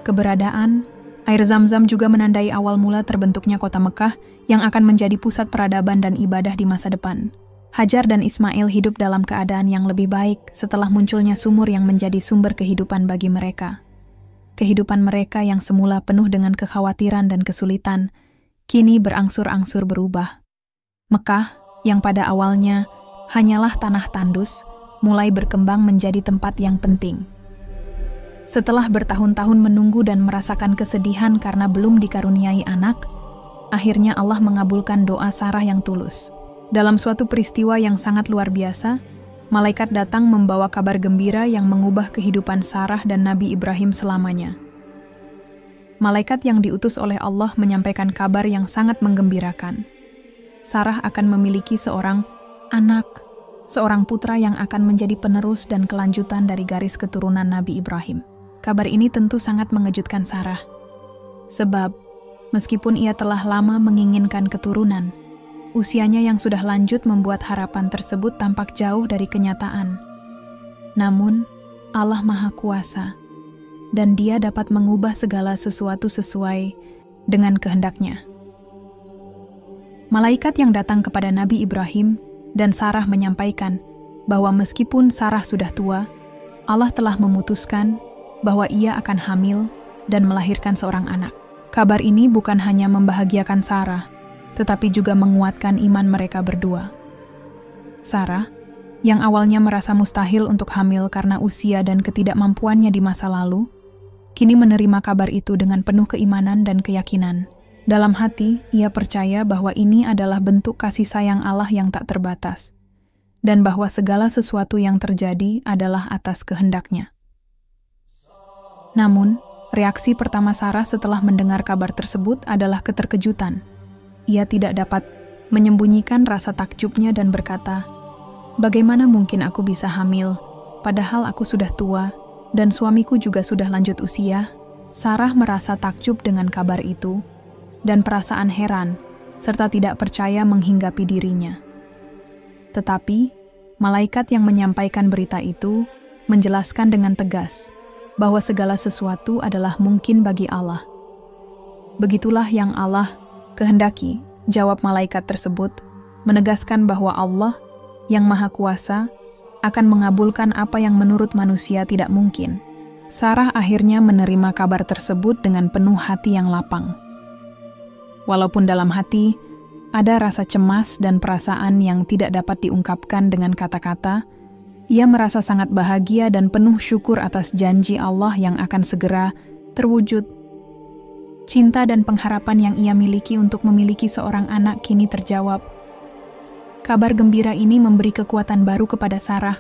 Keberadaan air Zamzam juga menandai awal mula terbentuknya kota Mekah yang akan menjadi pusat peradaban dan ibadah di masa depan. Hajar dan Ismail hidup dalam keadaan yang lebih baik setelah munculnya sumur yang menjadi sumber kehidupan bagi mereka. Kehidupan mereka yang semula penuh dengan kekhawatiran dan kesulitan, kini berangsur-angsur berubah. Mekah, yang pada awalnya hanyalah tanah tandus, mulai berkembang menjadi tempat yang penting. Setelah bertahun-tahun menunggu dan merasakan kesedihan karena belum dikaruniai anak, akhirnya Allah mengabulkan doa Sarah yang tulus. Dalam suatu peristiwa yang sangat luar biasa, malaikat datang membawa kabar gembira yang mengubah kehidupan Sarah dan Nabi Ibrahim selamanya. Malaikat yang diutus oleh Allah menyampaikan kabar yang sangat menggembirakan. Sarah akan memiliki seorang anak, seorang putra yang akan menjadi penerus dan kelanjutan dari garis keturunan Nabi Ibrahim. Kabar ini tentu sangat mengejutkan Sarah. Sebab, meskipun ia telah lama menginginkan keturunan, usianya yang sudah lanjut membuat harapan tersebut tampak jauh dari kenyataan. Namun, Allah Maha Kuasa, dan Dia dapat mengubah segala sesuatu sesuai dengan kehendak-Nya. Malaikat yang datang kepada Nabi Ibrahim dan Sarah menyampaikan bahwa meskipun Sarah sudah tua, Allah telah memutuskan bahwa ia akan hamil dan melahirkan seorang anak. Kabar ini bukan hanya membahagiakan Sarah, tetapi juga menguatkan iman mereka berdua. Sarah, yang awalnya merasa mustahil untuk hamil karena usia dan ketidakmampuannya di masa lalu, kini menerima kabar itu dengan penuh keimanan dan keyakinan. Dalam hati, ia percaya bahwa ini adalah bentuk kasih sayang Allah yang tak terbatas, dan bahwa segala sesuatu yang terjadi adalah atas kehendak-Nya. Namun, reaksi pertama Sarah setelah mendengar kabar tersebut adalah keterkejutan. Ia tidak dapat menyembunyikan rasa takjubnya dan berkata, "Bagaimana mungkin aku bisa hamil, padahal aku sudah tua, dan suamiku juga sudah lanjut usia?" Sarah merasa takjub dengan kabar itu, dan perasaan heran, serta tidak percaya menghinggapi dirinya. Tetapi, malaikat yang menyampaikan berita itu menjelaskan dengan tegas bahwa segala sesuatu adalah mungkin bagi Allah. Begitulah yang Allah kehendaki, jawab malaikat tersebut, menegaskan bahwa Allah yang Maha Kuasa akan mengabulkan apa yang menurut manusia tidak mungkin. Sarah akhirnya menerima kabar tersebut dengan penuh hati yang lapang. Walaupun dalam hati ada rasa cemas dan perasaan yang tidak dapat diungkapkan dengan kata-kata, ia merasa sangat bahagia dan penuh syukur atas janji Allah yang akan segera terwujud. Cinta dan pengharapan yang ia miliki untuk memiliki seorang anak kini terjawab. Kabar gembira ini memberi kekuatan baru kepada Sarah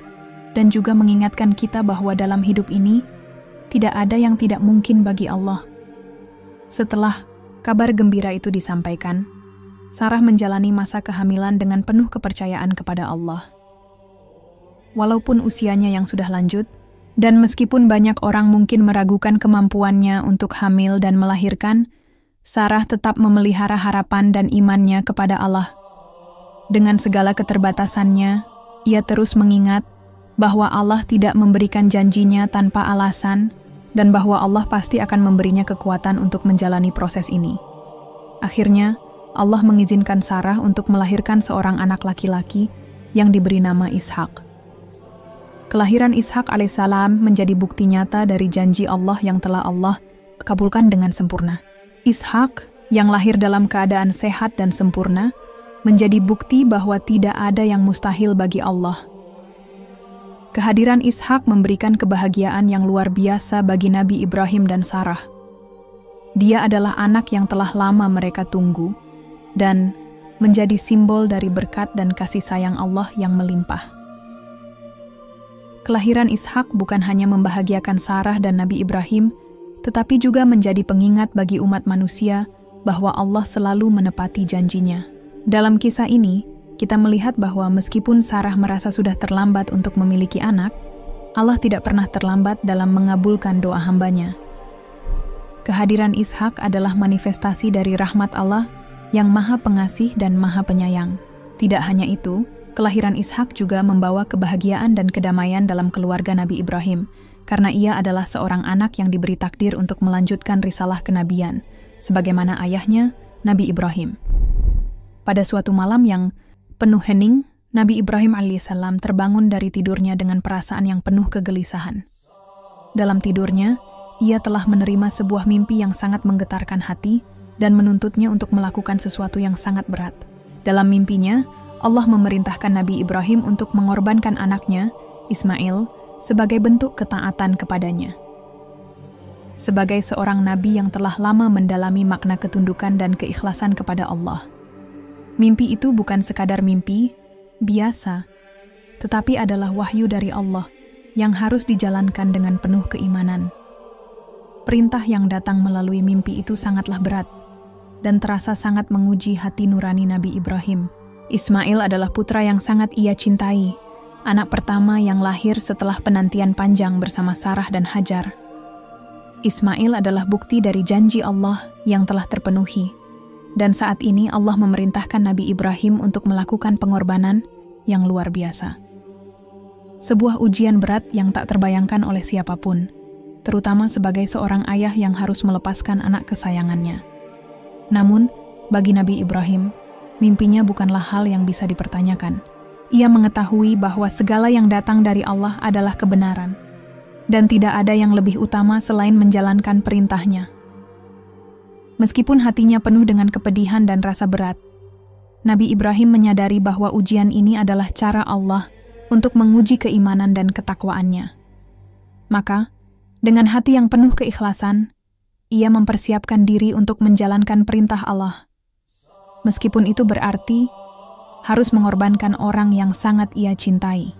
dan juga mengingatkan kita bahwa dalam hidup ini tidak ada yang tidak mungkin bagi Allah. Setelah kabar gembira itu disampaikan, Sarah menjalani masa kehamilan dengan penuh kepercayaan kepada Allah. Walaupun usianya yang sudah lanjut, dan meskipun banyak orang mungkin meragukan kemampuannya untuk hamil dan melahirkan, Sarah tetap memelihara harapan dan imannya kepada Allah. Dengan segala keterbatasannya, ia terus mengingat bahwa Allah tidak memberikan janjinya tanpa alasan, dan bahwa Allah pasti akan memberinya kekuatan untuk menjalani proses ini. Akhirnya, Allah mengizinkan Sarah untuk melahirkan seorang anak laki-laki yang diberi nama Ishak. Kelahiran Ishak alaihissalam menjadi bukti nyata dari janji Allah yang telah Allah kabulkan dengan sempurna. Ishak, yang lahir dalam keadaan sehat dan sempurna, menjadi bukti bahwa tidak ada yang mustahil bagi Allah. Kehadiran Ishak memberikan kebahagiaan yang luar biasa bagi Nabi Ibrahim dan Sarah. Dia adalah anak yang telah lama mereka tunggu dan menjadi simbol dari berkat dan kasih sayang Allah yang melimpah. Kelahiran Ishak bukan hanya membahagiakan Sarah dan Nabi Ibrahim, tetapi juga menjadi pengingat bagi umat manusia bahwa Allah selalu menepati janjinya. Dalam kisah ini, kita melihat bahwa meskipun Sarah merasa sudah terlambat untuk memiliki anak, Allah tidak pernah terlambat dalam mengabulkan doa hambanya. Kehadiran Ishak adalah manifestasi dari rahmat Allah yang Maha Pengasih dan Maha Penyayang. Tidak hanya itu, kelahiran Ishak juga membawa kebahagiaan dan kedamaian dalam keluarga Nabi Ibrahim, karena ia adalah seorang anak yang diberi takdir untuk melanjutkan risalah kenabian, sebagaimana ayahnya, Nabi Ibrahim. Pada suatu malam yang penuh hening, Nabi Ibrahim alaihissalam terbangun dari tidurnya dengan perasaan yang penuh kegelisahan. Dalam tidurnya, ia telah menerima sebuah mimpi yang sangat menggetarkan hati dan menuntutnya untuk melakukan sesuatu yang sangat berat. Dalam mimpinya, Allah memerintahkan Nabi Ibrahim untuk mengorbankan anaknya, Ismail, sebagai bentuk ketaatan kepadanya. Sebagai seorang nabi yang telah lama mendalami makna ketundukan dan keikhlasan kepada Allah, mimpi itu bukan sekadar mimpi biasa, tetapi adalah wahyu dari Allah yang harus dijalankan dengan penuh keimanan. Perintah yang datang melalui mimpi itu sangatlah berat dan terasa sangat menguji hati nurani Nabi Ibrahim. Ismail adalah putra yang sangat ia cintai, anak pertama yang lahir setelah penantian panjang bersama Sarah dan Hajar. Ismail adalah bukti dari janji Allah yang telah terpenuhi. Dan saat ini Allah memerintahkan Nabi Ibrahim untuk melakukan pengorbanan yang luar biasa. Sebuah ujian berat yang tak terbayangkan oleh siapapun, terutama sebagai seorang ayah yang harus melepaskan anak kesayangannya. Namun, bagi Nabi Ibrahim, mimpinya bukanlah hal yang bisa dipertanyakan. Ia mengetahui bahwa segala yang datang dari Allah adalah kebenaran, dan tidak ada yang lebih utama selain menjalankan perintahnya. Meskipun hatinya penuh dengan kepedihan dan rasa berat, Nabi Ibrahim menyadari bahwa ujian ini adalah cara Allah untuk menguji keimanan dan ketakwaannya. Maka, dengan hati yang penuh keikhlasan, ia mempersiapkan diri untuk menjalankan perintah Allah. Meskipun itu berarti harus mengorbankan orang yang sangat ia cintai.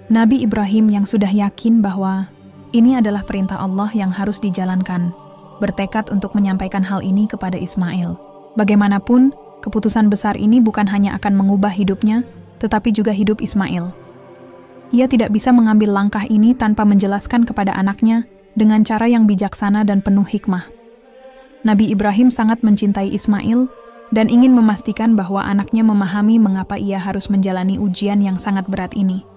Nabi Ibrahim yang sudah yakin bahwa ini adalah perintah Allah yang harus dijalankan, bertekad untuk menyampaikan hal ini kepada Ismail. Bagaimanapun, keputusan besar ini bukan hanya akan mengubah hidupnya, tetapi juga hidup Ismail. Ia tidak bisa mengambil langkah ini tanpa menjelaskan kepada anaknya dengan cara yang bijaksana dan penuh hikmah. Nabi Ibrahim sangat mencintai Ismail dan ingin memastikan bahwa anaknya memahami mengapa ia harus menjalani ujian yang sangat berat ini.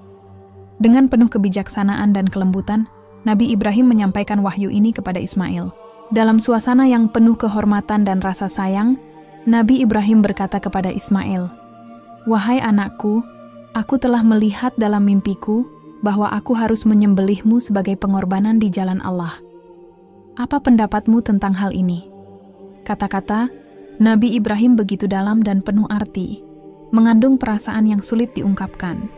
Dengan penuh kebijaksanaan dan kelembutan, Nabi Ibrahim menyampaikan wahyu ini kepada Ismail. Dalam suasana yang penuh kehormatan dan rasa sayang, Nabi Ibrahim berkata kepada Ismail, "Wahai anakku, aku telah melihat dalam mimpiku bahwa aku harus menyembelihmu sebagai pengorbanan di jalan Allah. Apa pendapatmu tentang hal ini?" Kata-kata Nabi Ibrahim begitu dalam dan penuh arti, mengandung perasaan yang sulit diungkapkan,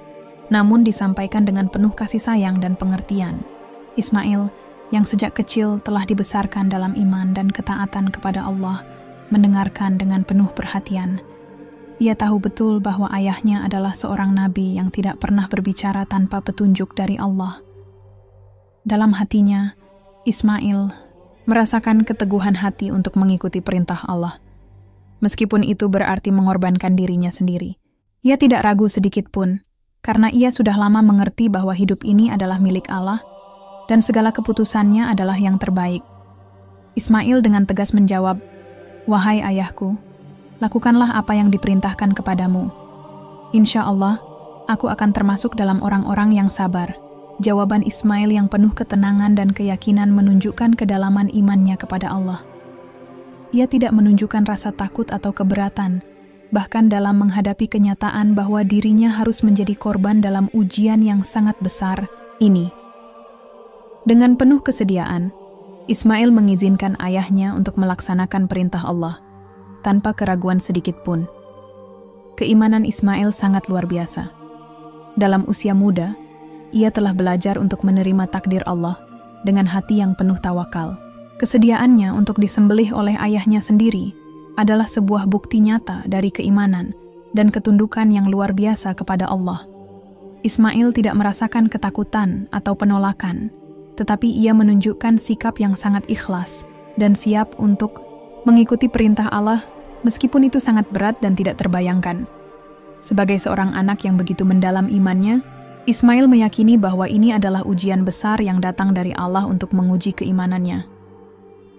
namun disampaikan dengan penuh kasih sayang dan pengertian. Ismail, yang sejak kecil telah dibesarkan dalam iman dan ketaatan kepada Allah, mendengarkan dengan penuh perhatian. Ia tahu betul bahwa ayahnya adalah seorang nabi yang tidak pernah berbicara tanpa petunjuk dari Allah. Dalam hatinya, Ismail merasakan keteguhan hati untuk mengikuti perintah Allah. Meskipun itu berarti mengorbankan dirinya sendiri. Ia tidak ragu sedikit pun, karena ia sudah lama mengerti bahwa hidup ini adalah milik Allah, dan segala keputusannya adalah yang terbaik. Ismail dengan tegas menjawab, "Wahai ayahku, lakukanlah apa yang diperintahkan kepadamu. Insya Allah, aku akan termasuk dalam orang-orang yang sabar." Jawaban Ismail yang penuh ketenangan dan keyakinan menunjukkan kedalaman imannya kepada Allah. Ia tidak menunjukkan rasa takut atau keberatan, bahkan dalam menghadapi kenyataan bahwa dirinya harus menjadi korban dalam ujian yang sangat besar ini. Dengan penuh kesediaan, Ismail mengizinkan ayahnya untuk melaksanakan perintah Allah, tanpa keraguan sedikit pun. Keimanan Ismail sangat luar biasa. Dalam usia muda, ia telah belajar untuk menerima takdir Allah dengan hati yang penuh tawakal. Kesediaannya untuk disembelih oleh ayahnya sendiri adalah sebuah bukti nyata dari keimanan dan ketundukan yang luar biasa kepada Allah. Ismail tidak merasakan ketakutan atau penolakan, tetapi ia menunjukkan sikap yang sangat ikhlas dan siap untuk mengikuti perintah Allah meskipun itu sangat berat dan tidak terbayangkan. Sebagai seorang anak yang begitu mendalam imannya, Ismail meyakini bahwa ini adalah ujian besar yang datang dari Allah untuk menguji keimanannya.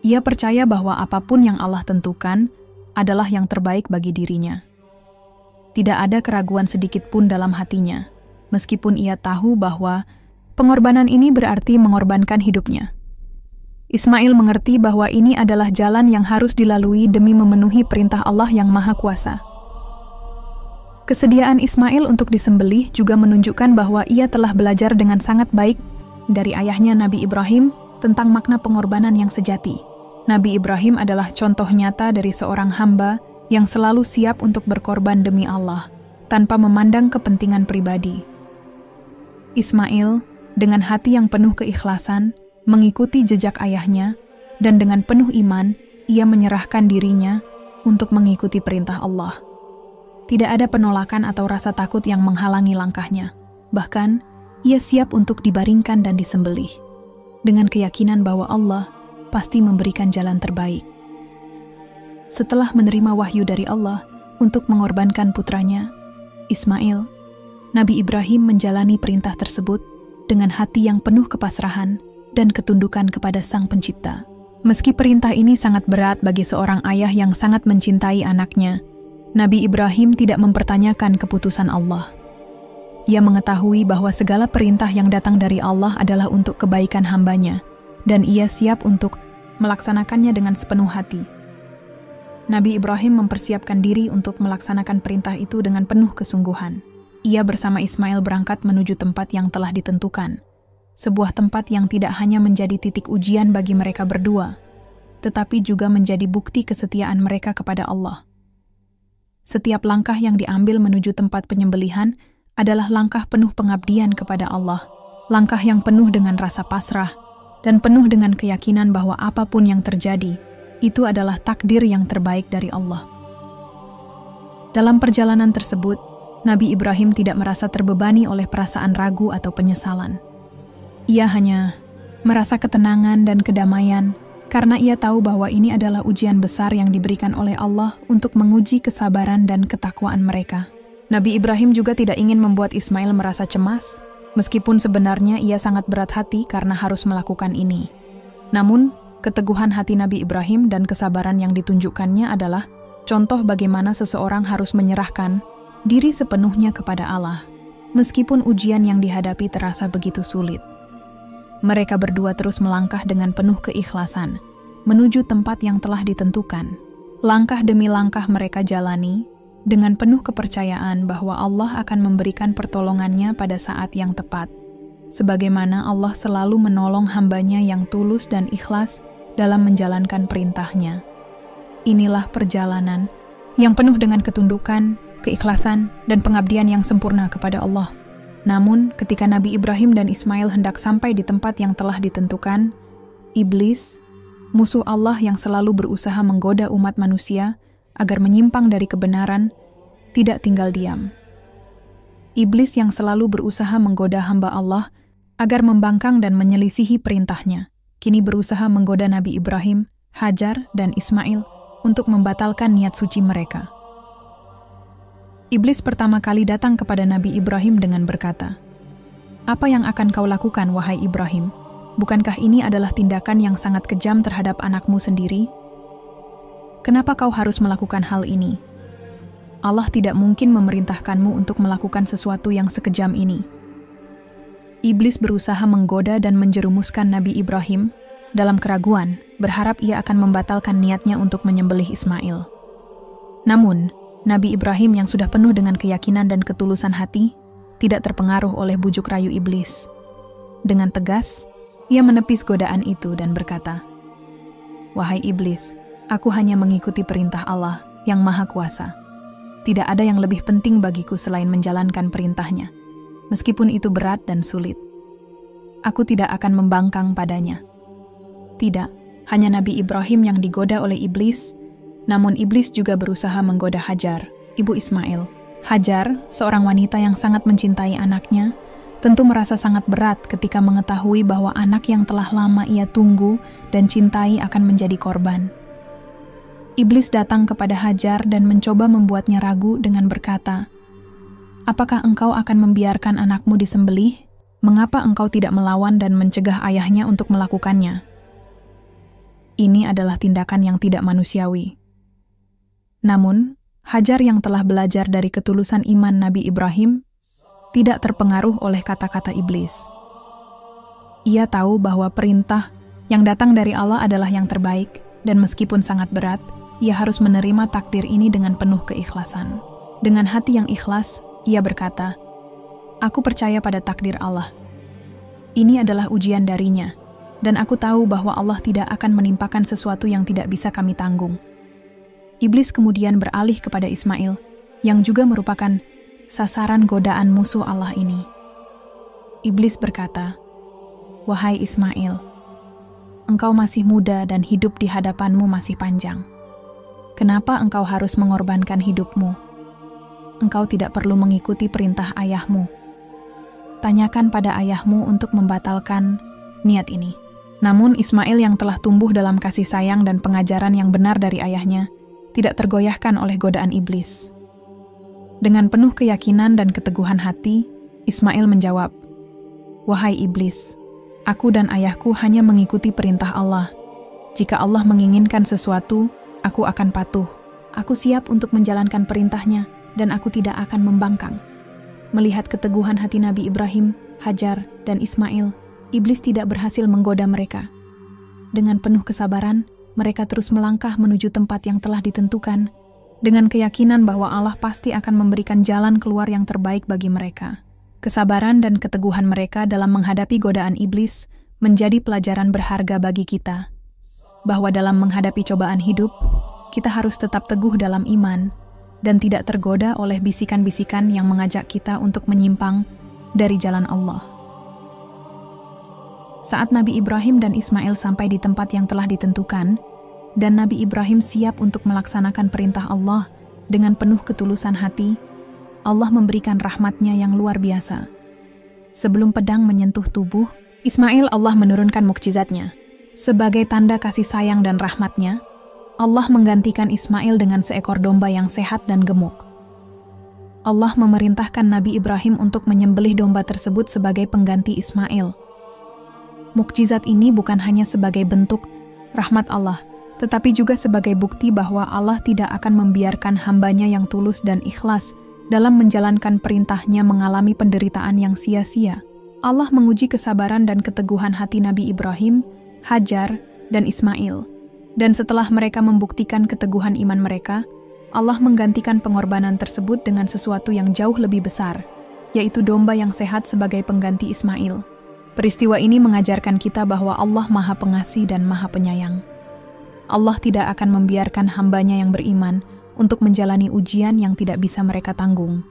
Ia percaya bahwa apapun yang Allah tentukan adalah yang terbaik bagi dirinya. Tidak ada keraguan sedikit pun dalam hatinya, meskipun ia tahu bahwa pengorbanan ini berarti mengorbankan hidupnya. Ismail mengerti bahwa ini adalah jalan yang harus dilalui demi memenuhi perintah Allah yang Maha Kuasa. Kesediaan Ismail untuk disembelih juga menunjukkan bahwa ia telah belajar dengan sangat baik dari ayahnya Nabi Ibrahim tentang makna pengorbanan yang sejati. Nabi Ibrahim adalah contoh nyata dari seorang hamba yang selalu siap untuk berkorban demi Allah, tanpa memandang kepentingan pribadi. Ismail, dengan hati yang penuh keikhlasan, mengikuti jejak ayahnya, dan dengan penuh iman, ia menyerahkan dirinya untuk mengikuti perintah Allah. Tidak ada penolakan atau rasa takut yang menghalangi langkahnya. Bahkan, ia siap untuk dibaringkan dan disembelih, dengan keyakinan bahwa Allah pasti memberikan jalan terbaik. Setelah menerima wahyu dari Allah untuk mengorbankan putranya, Ismail, Nabi Ibrahim menjalani perintah tersebut dengan hati yang penuh kepasrahan dan ketundukan kepada Sang Pencipta. Meski perintah ini sangat berat bagi seorang ayah yang sangat mencintai anaknya, Nabi Ibrahim tidak mempertanyakan keputusan Allah. Ia mengetahui bahwa segala perintah yang datang dari Allah adalah untuk kebaikan hambanya, dan ia siap untuk melaksanakannya dengan sepenuh hati. Nabi Ibrahim mempersiapkan diri untuk melaksanakan perintah itu dengan penuh kesungguhan. Ia bersama Ismail berangkat menuju tempat yang telah ditentukan. Sebuah tempat yang tidak hanya menjadi titik ujian bagi mereka berdua, tetapi juga menjadi bukti kesetiaan mereka kepada Allah. Setiap langkah yang diambil menuju tempat penyembelihan adalah langkah penuh pengabdian kepada Allah, langkah yang penuh dengan rasa pasrah, dan penuh dengan keyakinan bahwa apapun yang terjadi, itu adalah takdir yang terbaik dari Allah. Dalam perjalanan tersebut, Nabi Ibrahim tidak merasa terbebani oleh perasaan ragu atau penyesalan. Ia hanya merasa ketenangan dan kedamaian karena ia tahu bahwa ini adalah ujian besar yang diberikan oleh Allah untuk menguji kesabaran dan ketakwaan mereka. Nabi Ibrahim juga tidak ingin membuat Ismail merasa cemas, meskipun sebenarnya ia sangat berat hati karena harus melakukan ini. Namun, keteguhan hati Nabi Ibrahim dan kesabaran yang ditunjukkannya adalah contoh bagaimana seseorang harus menyerahkan diri sepenuhnya kepada Allah, meskipun ujian yang dihadapi terasa begitu sulit. Mereka berdua terus melangkah dengan penuh keikhlasan, menuju tempat yang telah ditentukan. Langkah demi langkah mereka jalani, dengan penuh kepercayaan bahwa Allah akan memberikan pertolongannya pada saat yang tepat, sebagaimana Allah selalu menolong hamba-Nya yang tulus dan ikhlas dalam menjalankan perintah-Nya. Inilah perjalanan yang penuh dengan ketundukan, keikhlasan, dan pengabdian yang sempurna kepada Allah. Namun, ketika Nabi Ibrahim dan Ismail hendak sampai di tempat yang telah ditentukan, Iblis, musuh Allah yang selalu berusaha menggoda umat manusia agar menyimpang dari kebenaran, tidak tinggal diam. Iblis yang selalu berusaha menggoda hamba Allah agar membangkang dan menyelisihi perintah-Nya, kini berusaha menggoda Nabi Ibrahim, Hajar, dan Ismail untuk membatalkan niat suci mereka. Iblis pertama kali datang kepada Nabi Ibrahim dengan berkata, "Apa yang akan kau lakukan, wahai Ibrahim? Bukankah ini adalah tindakan yang sangat kejam terhadap anakmu sendiri? Kenapa kau harus melakukan hal ini? Allah tidak mungkin memerintahkanmu untuk melakukan sesuatu yang sekejam ini." Iblis berusaha menggoda dan menjerumuskan Nabi Ibrahim dalam keraguan, berharap ia akan membatalkan niatnya untuk menyembelih Ismail. Namun, Nabi Ibrahim yang sudah penuh dengan keyakinan dan ketulusan hati, tidak terpengaruh oleh bujuk rayu iblis. Dengan tegas, ia menepis godaan itu dan berkata, "Wahai iblis, aku hanya mengikuti perintah Allah yang Maha Kuasa. Tidak ada yang lebih penting bagiku selain menjalankan perintah-Nya, meskipun itu berat dan sulit. Aku tidak akan membangkang padanya." Tidak, hanya Nabi Ibrahim yang digoda oleh iblis, namun iblis juga berusaha menggoda Hajar, ibu Ismail. Hajar, seorang wanita yang sangat mencintai anaknya, tentu merasa sangat berat ketika mengetahui bahwa anak yang telah lama ia tunggu dan cintai akan menjadi korban. Iblis datang kepada Hajar dan mencoba membuatnya ragu dengan berkata, "Apakah engkau akan membiarkan anakmu disembelih? Mengapa engkau tidak melawan dan mencegah ayahnya untuk melakukannya?" Ini adalah tindakan yang tidak manusiawi. Namun, Hajar yang telah belajar dari ketulusan iman Nabi Ibrahim tidak terpengaruh oleh kata-kata iblis. Ia tahu bahwa perintah yang datang dari Allah adalah yang terbaik, dan meskipun sangat berat, ia harus menerima takdir ini dengan penuh keikhlasan. Dengan hati yang ikhlas, ia berkata, "Aku percaya pada takdir Allah. Ini adalah ujian darinya, dan aku tahu bahwa Allah tidak akan menimpakan sesuatu yang tidak bisa kami tanggung." Iblis kemudian beralih kepada Ismail, yang juga merupakan sasaran godaan musuh Allah ini. Iblis berkata, "Wahai Ismail, engkau masih muda dan hidup di hadapanmu masih panjang. Kenapa engkau harus mengorbankan hidupmu? Engkau tidak perlu mengikuti perintah ayahmu. Tanyakan pada ayahmu untuk membatalkan niat ini." Namun Ismail yang telah tumbuh dalam kasih sayang dan pengajaran yang benar dari ayahnya, tidak tergoyahkan oleh godaan iblis. Dengan penuh keyakinan dan keteguhan hati, Ismail menjawab, "Wahai iblis, aku dan ayahku hanya mengikuti perintah Allah. Jika Allah menginginkan sesuatu, aku akan patuh. Aku siap untuk menjalankan perintah-Nya, dan aku tidak akan membangkang." Melihat keteguhan hati Nabi Ibrahim, Hajar, dan Ismail, iblis tidak berhasil menggoda mereka. Dengan penuh kesabaran, mereka terus melangkah menuju tempat yang telah ditentukan, dengan keyakinan bahwa Allah pasti akan memberikan jalan keluar yang terbaik bagi mereka. Kesabaran dan keteguhan mereka dalam menghadapi godaan iblis menjadi pelajaran berharga bagi kita, bahwa dalam menghadapi cobaan hidup, kita harus tetap teguh dalam iman dan tidak tergoda oleh bisikan-bisikan yang mengajak kita untuk menyimpang dari jalan Allah. Saat Nabi Ibrahim dan Ismail sampai di tempat yang telah ditentukan, dan Nabi Ibrahim siap untuk melaksanakan perintah Allah dengan penuh ketulusan hati, Allah memberikan rahmat-Nya yang luar biasa. Sebelum pedang menyentuh tubuh Ismail, Allah menurunkan mukjizat-Nya. Sebagai tanda kasih sayang dan rahmat-Nya, Allah menggantikan Ismail dengan seekor domba yang sehat dan gemuk. Allah memerintahkan Nabi Ibrahim untuk menyembelih domba tersebut sebagai pengganti Ismail. Mukjizat ini bukan hanya sebagai bentuk rahmat Allah, tetapi juga sebagai bukti bahwa Allah tidak akan membiarkan hamba-Nya yang tulus dan ikhlas dalam menjalankan perintah-Nya mengalami penderitaan yang sia-sia. Allah menguji kesabaran dan keteguhan hati Nabi Ibrahim, Hajar, dan Ismail. Dan setelah mereka membuktikan keteguhan iman mereka, Allah menggantikan pengorbanan tersebut dengan sesuatu yang jauh lebih besar, yaitu domba yang sehat sebagai pengganti Ismail. Peristiwa ini mengajarkan kita bahwa Allah Maha Pengasih dan Maha Penyayang. Allah tidak akan membiarkan hamba-Nya yang beriman untuk menjalani ujian yang tidak bisa mereka tanggung.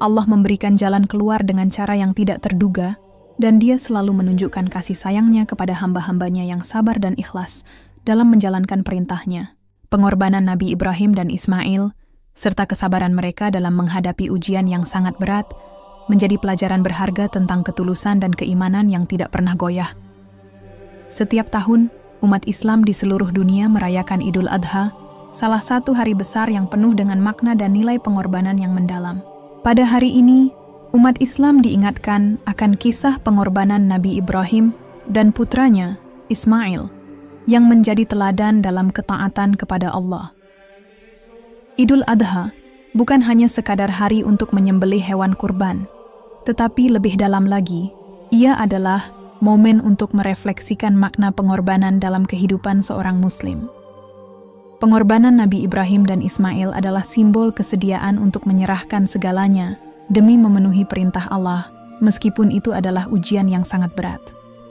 Allah memberikan jalan keluar dengan cara yang tidak terduga, dan Dia selalu menunjukkan kasih sayang-Nya kepada hamba-hamba-Nya yang sabar dan ikhlas dalam menjalankan perintah-Nya. Pengorbanan Nabi Ibrahim dan Ismail, serta kesabaran mereka dalam menghadapi ujian yang sangat berat, menjadi pelajaran berharga tentang ketulusan dan keimanan yang tidak pernah goyah. Setiap tahun, umat Islam di seluruh dunia merayakan Idul Adha, salah satu hari besar yang penuh dengan makna dan nilai pengorbanan yang mendalam. Pada hari ini, umat Islam diingatkan akan kisah pengorbanan Nabi Ibrahim dan putranya, Ismail, yang menjadi teladan dalam ketaatan kepada Allah. Idul Adha bukan hanya sekadar hari untuk menyembelih hewan kurban, tetapi lebih dalam lagi, ia adalah momen untuk merefleksikan makna pengorbanan dalam kehidupan seorang Muslim. Pengorbanan Nabi Ibrahim dan Ismail adalah simbol kesediaan untuk menyerahkan segalanya demi memenuhi perintah Allah, meskipun itu adalah ujian yang sangat berat.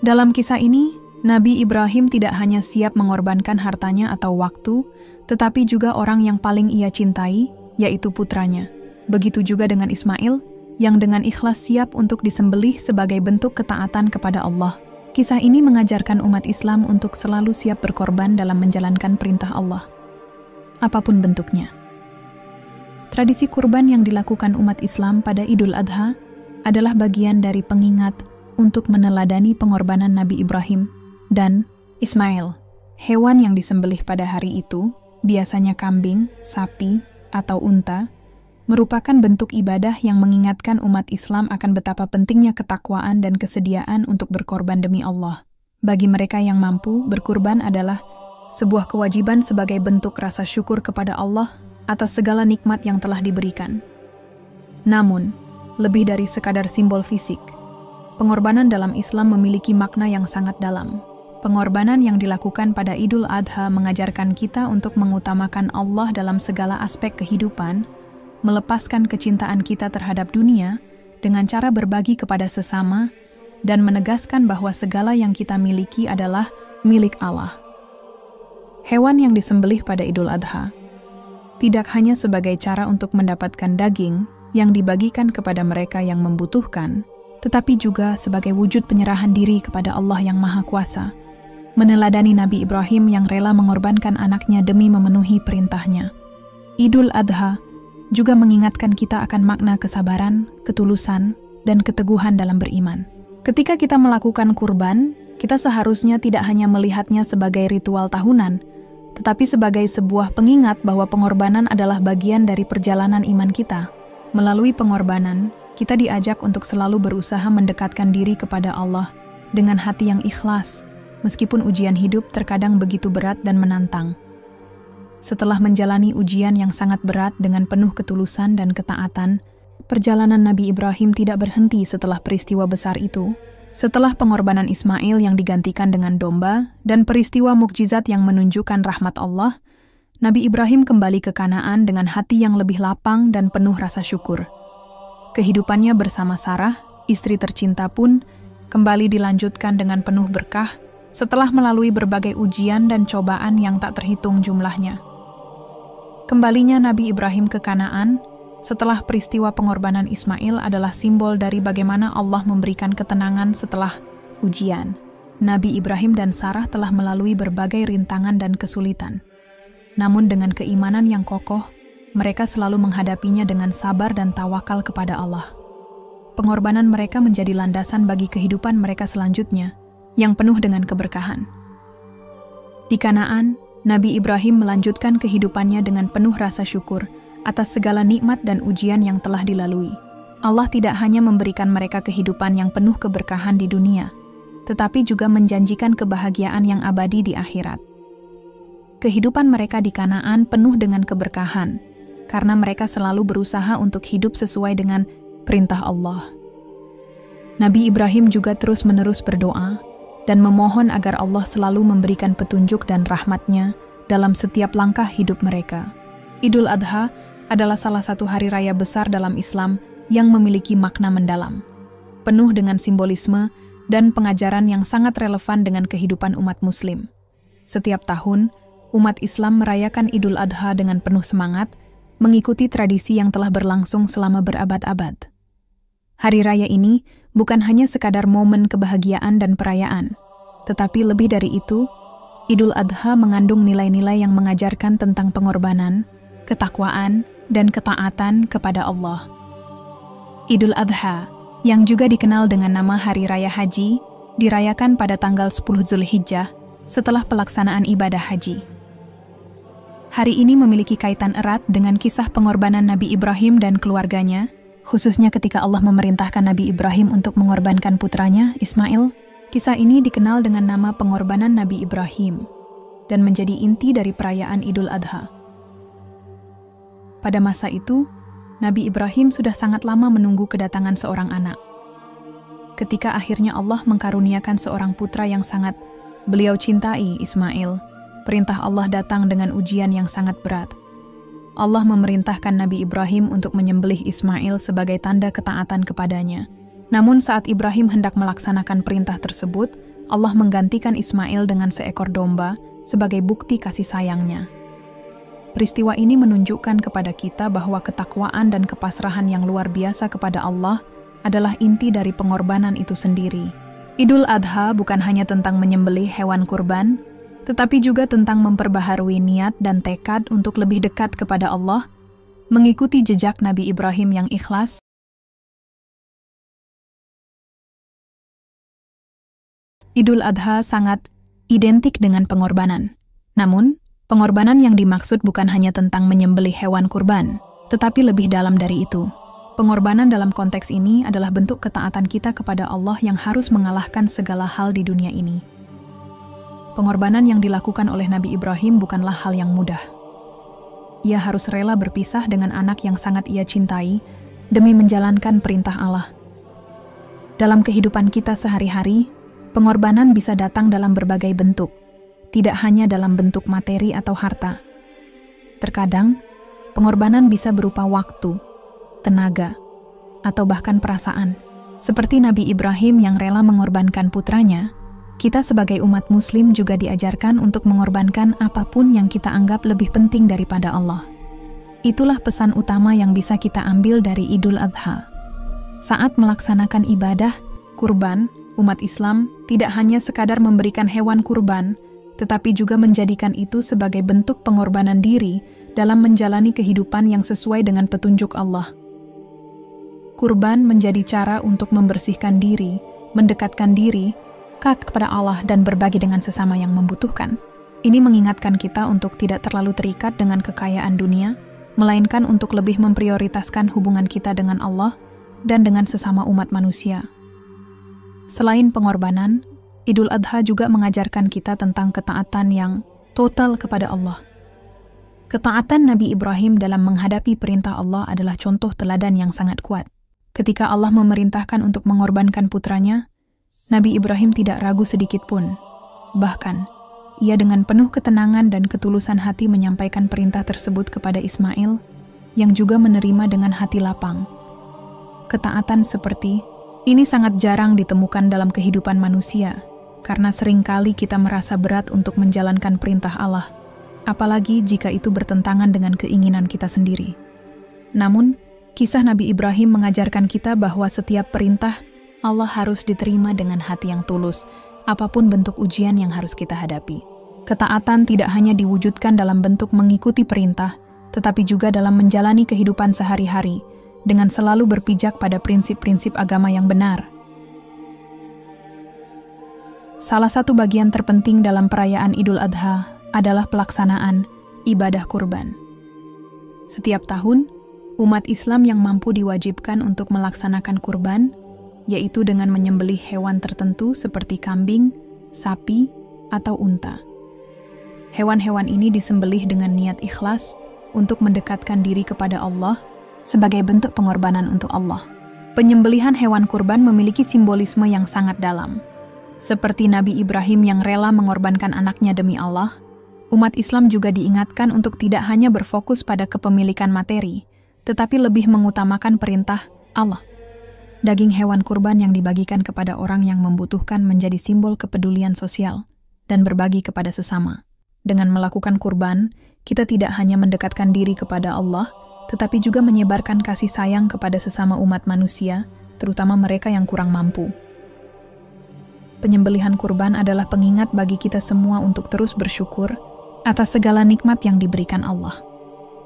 Dalam kisah ini, Nabi Ibrahim tidak hanya siap mengorbankan hartanya atau waktu, tetapi juga orang yang paling ia cintai, yaitu putranya. Begitu juga dengan Ismail, yang dengan ikhlas siap untuk disembelih sebagai bentuk ketaatan kepada Allah. Kisah ini mengajarkan umat Islam untuk selalu siap berkorban dalam menjalankan perintah Allah, apapun bentuknya. Tradisi kurban yang dilakukan umat Islam pada Idul Adha adalah bagian dari pengingat untuk meneladani pengorbanan Nabi Ibrahim dan Ismail. Hewan yang disembelih pada hari itu, biasanya kambing, sapi, atau unta, merupakan bentuk ibadah yang mengingatkan umat Islam akan betapa pentingnya ketakwaan dan kesediaan untuk berkorban demi Allah. Bagi mereka yang mampu, berkurban adalah sebuah kewajiban sebagai bentuk rasa syukur kepada Allah atas segala nikmat yang telah diberikan. Namun, lebih dari sekadar simbol fisik, pengorbanan dalam Islam memiliki makna yang sangat dalam. Pengorbanan yang dilakukan pada Idul Adha mengajarkan kita untuk mengutamakan Allah dalam segala aspek kehidupan, melepaskan kecintaan kita terhadap dunia dengan cara berbagi kepada sesama, dan menegaskan bahwa segala yang kita miliki adalah milik Allah. Hewan yang disembelih pada Idul Adha tidak hanya sebagai cara untuk mendapatkan daging yang dibagikan kepada mereka yang membutuhkan, tetapi juga sebagai wujud penyerahan diri kepada Allah yang Maha Kuasa, meneladani Nabi Ibrahim yang rela mengorbankan anaknya demi memenuhi perintahnya. Idul Adha juga mengingatkan kita akan makna kesabaran, ketulusan, dan keteguhan dalam beriman. Ketika kita melakukan kurban, kita seharusnya tidak hanya melihatnya sebagai ritual tahunan, tetapi sebagai sebuah pengingat bahwa pengorbanan adalah bagian dari perjalanan iman kita. Melalui pengorbanan, kita diajak untuk selalu berusaha mendekatkan diri kepada Allah dengan hati yang ikhlas, meskipun ujian hidup terkadang begitu berat dan menantang. Setelah menjalani ujian yang sangat berat dengan penuh ketulusan dan ketaatan, perjalanan Nabi Ibrahim tidak berhenti setelah peristiwa besar itu. Setelah pengorbanan Ismail yang digantikan dengan domba dan peristiwa mukjizat yang menunjukkan rahmat Allah, Nabi Ibrahim kembali ke Kanaan dengan hati yang lebih lapang dan penuh rasa syukur. Kehidupannya bersama Sarah, istri tercinta pun, kembali dilanjutkan dengan penuh berkah setelah melalui berbagai ujian dan cobaan yang tak terhitung jumlahnya. Kembalinya Nabi Ibrahim ke Kanaan setelah peristiwa pengorbanan Ismail adalah simbol dari bagaimana Allah memberikan ketenangan setelah ujian. Nabi Ibrahim dan Sarah telah melalui berbagai rintangan dan kesulitan. Namun dengan keimanan yang kokoh, mereka selalu menghadapinya dengan sabar dan tawakal kepada Allah. Pengorbanan mereka menjadi landasan bagi kehidupan mereka selanjutnya, yang penuh dengan keberkahan. Di Kanaan, Nabi Ibrahim melanjutkan kehidupannya dengan penuh rasa syukur atas segala nikmat dan ujian yang telah dilalui. Allah tidak hanya memberikan mereka kehidupan yang penuh keberkahan di dunia, tetapi juga menjanjikan kebahagiaan yang abadi di akhirat. Kehidupan mereka di Kanaan penuh dengan keberkahan, karena mereka selalu berusaha untuk hidup sesuai dengan perintah Allah. Nabi Ibrahim juga terus-menerus berdoa dan memohon agar Allah selalu memberikan petunjuk dan rahmat-Nya dalam setiap langkah hidup mereka. Idul Adha adalah salah satu hari raya besar dalam Islam yang memiliki makna mendalam, penuh dengan simbolisme dan pengajaran yang sangat relevan dengan kehidupan umat Muslim. Setiap tahun, umat Islam merayakan Idul Adha dengan penuh semangat, mengikuti tradisi yang telah berlangsung selama berabad-abad. Hari raya ini bukan hanya sekadar momen kebahagiaan dan perayaan, tetapi lebih dari itu, Idul Adha mengandung nilai-nilai yang mengajarkan tentang pengorbanan, ketakwaan, dan ketaatan kepada Allah. Idul Adha, yang juga dikenal dengan nama Hari Raya Haji, dirayakan pada tanggal 10 Zulhijjah setelah pelaksanaan ibadah haji. Hari ini memiliki kaitan erat dengan kisah pengorbanan Nabi Ibrahim dan keluarganya, khususnya ketika Allah memerintahkan Nabi Ibrahim untuk mengorbankan putranya, Ismail. Kisah ini dikenal dengan nama pengorbanan Nabi Ibrahim dan menjadi inti dari perayaan Idul Adha. Pada masa itu, Nabi Ibrahim sudah sangat lama menunggu kedatangan seorang anak. Ketika akhirnya Allah mengkaruniakan seorang putra yang sangat beliau cintai, Ismail, perintah Allah datang dengan ujian yang sangat berat. Allah memerintahkan Nabi Ibrahim untuk menyembelih Ismail sebagai tanda ketaatan kepadanya. Namun saat Ibrahim hendak melaksanakan perintah tersebut, Allah menggantikan Ismail dengan seekor domba sebagai bukti kasih sayangnya. Peristiwa ini menunjukkan kepada kita bahwa ketakwaan dan kepasrahan yang luar biasa kepada Allah adalah inti dari pengorbanan itu sendiri. Idul Adha bukan hanya tentang menyembelih hewan kurban, tetapi juga tentang memperbaharui niat dan tekad untuk lebih dekat kepada Allah, mengikuti jejak Nabi Ibrahim yang ikhlas. Idul Adha sangat identik dengan pengorbanan. Namun, pengorbanan yang dimaksud bukan hanya tentang menyembelih hewan kurban, tetapi lebih dalam dari itu. Pengorbanan dalam konteks ini adalah bentuk ketaatan kita kepada Allah yang harus mengalahkan segala hal di dunia ini. Pengorbanan yang dilakukan oleh Nabi Ibrahim bukanlah hal yang mudah. Ia harus rela berpisah dengan anak yang sangat ia cintai demi menjalankan perintah Allah. Dalam kehidupan kita sehari-hari, pengorbanan bisa datang dalam berbagai bentuk, tidak hanya dalam bentuk materi atau harta. Terkadang, pengorbanan bisa berupa waktu, tenaga, atau bahkan perasaan. Seperti Nabi Ibrahim yang rela mengorbankan putranya, kita sebagai umat Muslim juga diajarkan untuk mengorbankan apapun yang kita anggap lebih penting daripada Allah. Itulah pesan utama yang bisa kita ambil dari Idul Adha. Saat melaksanakan ibadah, kurban, umat Islam tidak hanya sekadar memberikan hewan kurban, tetapi juga menjadikan itu sebagai bentuk pengorbanan diri dalam menjalani kehidupan yang sesuai dengan petunjuk Allah. Kurban menjadi cara untuk membersihkan diri, mendekatkan diri kepada Allah dan berbagi dengan sesama yang membutuhkan. Ini mengingatkan kita untuk tidak terlalu terikat dengan kekayaan dunia, melainkan untuk lebih memprioritaskan hubungan kita dengan Allah dan dengan sesama umat manusia. Selain pengorbanan, Idul Adha juga mengajarkan kita tentang ketaatan yang total kepada Allah. Ketaatan Nabi Ibrahim dalam menghadapi perintah Allah adalah contoh teladan yang sangat kuat. Ketika Allah memerintahkan untuk mengorbankan putranya, Nabi Ibrahim tidak ragu sedikit pun. Bahkan, ia dengan penuh ketenangan dan ketulusan hati menyampaikan perintah tersebut kepada Ismail, yang juga menerima dengan hati lapang. Ketaatan seperti ini sangat jarang ditemukan dalam kehidupan manusia, karena seringkali kita merasa berat untuk menjalankan perintah Allah, apalagi jika itu bertentangan dengan keinginan kita sendiri. Namun, kisah Nabi Ibrahim mengajarkan kita bahwa setiap perintah Allah harus diterima dengan hati yang tulus, apapun bentuk ujian yang harus kita hadapi. Ketaatan tidak hanya diwujudkan dalam bentuk mengikuti perintah, tetapi juga dalam menjalani kehidupan sehari-hari, dengan selalu berpijak pada prinsip-prinsip agama yang benar. Salah satu bagian terpenting dalam perayaan Idul Adha adalah pelaksanaan ibadah kurban. Setiap tahun, umat Islam yang mampu diwajibkan untuk melaksanakan kurban, yaitu dengan menyembelih hewan tertentu seperti kambing, sapi, atau unta. Hewan-hewan ini disembelih dengan niat ikhlas untuk mendekatkan diri kepada Allah sebagai bentuk pengorbanan untuk Allah. Penyembelihan hewan kurban memiliki simbolisme yang sangat dalam. Seperti Nabi Ibrahim yang rela mengorbankan anaknya demi Allah, umat Islam juga diingatkan untuk tidak hanya berfokus pada kepemilikan materi, tetapi lebih mengutamakan perintah Allah. Daging hewan kurban yang dibagikan kepada orang yang membutuhkan menjadi simbol kepedulian sosial dan berbagi kepada sesama. Dengan melakukan kurban, kita tidak hanya mendekatkan diri kepada Allah, tetapi juga menyebarkan kasih sayang kepada sesama umat manusia, terutama mereka yang kurang mampu. Penyembelihan kurban adalah pengingat bagi kita semua untuk terus bersyukur atas segala nikmat yang diberikan Allah.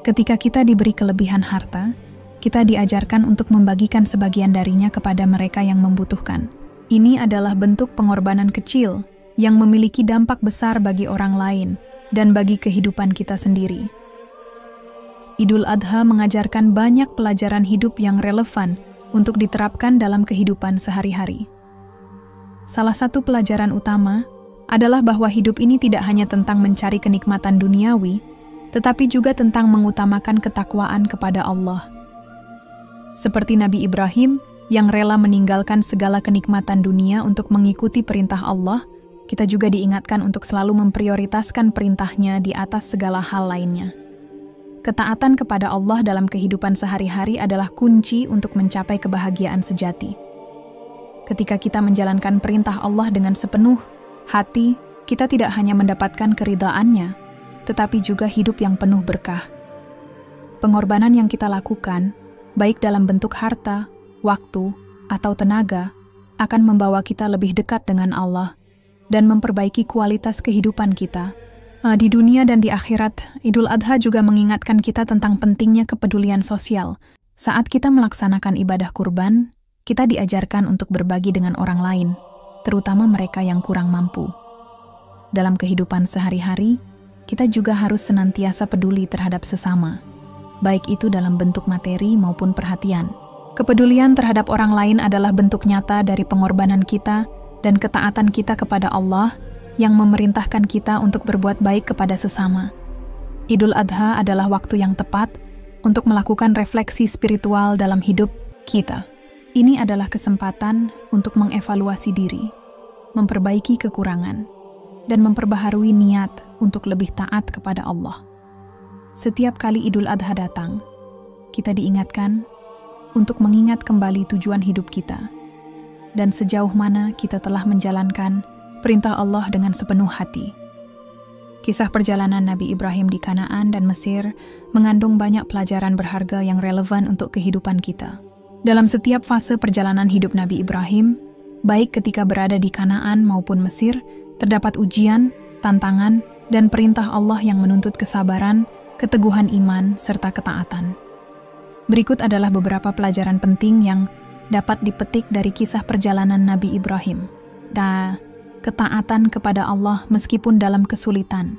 Ketika kita diberi kelebihan harta, kita diajarkan untuk membagikan sebagian darinya kepada mereka yang membutuhkan. Ini adalah bentuk pengorbanan kecil yang memiliki dampak besar bagi orang lain dan bagi kehidupan kita sendiri. Idul Adha mengajarkan banyak pelajaran hidup yang relevan untuk diterapkan dalam kehidupan sehari-hari. Salah satu pelajaran utama adalah bahwa hidup ini tidak hanya tentang mencari kenikmatan duniawi, tetapi juga tentang mengutamakan ketakwaan kepada Allah. Seperti Nabi Ibrahim yang rela meninggalkan segala kenikmatan dunia untuk mengikuti perintah Allah, kita juga diingatkan untuk selalu memprioritaskan perintahnya di atas segala hal lainnya. Ketaatan kepada Allah dalam kehidupan sehari-hari adalah kunci untuk mencapai kebahagiaan sejati. Ketika kita menjalankan perintah Allah dengan sepenuh hati, kita tidak hanya mendapatkan keridhaannya, tetapi juga hidup yang penuh berkah. Pengorbanan yang kita lakukan, baik dalam bentuk harta, waktu, atau tenaga, akan membawa kita lebih dekat dengan Allah dan memperbaiki kualitas kehidupan kita. Di dunia dan di akhirat, Idul Adha juga mengingatkan kita tentang pentingnya kepedulian sosial. Saat kita melaksanakan ibadah kurban, kita diajarkan untuk berbagi dengan orang lain, terutama mereka yang kurang mampu. Dalam kehidupan sehari-hari, kita juga harus senantiasa peduli terhadap sesama, baik itu dalam bentuk materi maupun perhatian. Kepedulian terhadap orang lain adalah bentuk nyata dari pengorbanan kita dan ketaatan kita kepada Allah yang memerintahkan kita untuk berbuat baik kepada sesama. Idul Adha adalah waktu yang tepat untuk melakukan refleksi spiritual dalam hidup kita. Ini adalah kesempatan untuk mengevaluasi diri, memperbaiki kekurangan, dan memperbaharui niat untuk lebih taat kepada Allah. Setiap kali Idul Adha datang, kita diingatkan untuk mengingat kembali tujuan hidup kita dan sejauh mana kita telah menjalankan perintah Allah dengan sepenuh hati. Kisah perjalanan Nabi Ibrahim di Kanaan dan Mesir mengandung banyak pelajaran berharga yang relevan untuk kehidupan kita. Dalam setiap fase perjalanan hidup Nabi Ibrahim, baik ketika berada di Kanaan maupun Mesir, terdapat ujian, tantangan, dan perintah Allah yang menuntut kesabaran, keteguhan iman, serta ketaatan. Berikut adalah beberapa pelajaran penting yang dapat dipetik dari kisah perjalanan Nabi Ibrahim. Ketaatan kepada Allah meskipun dalam kesulitan.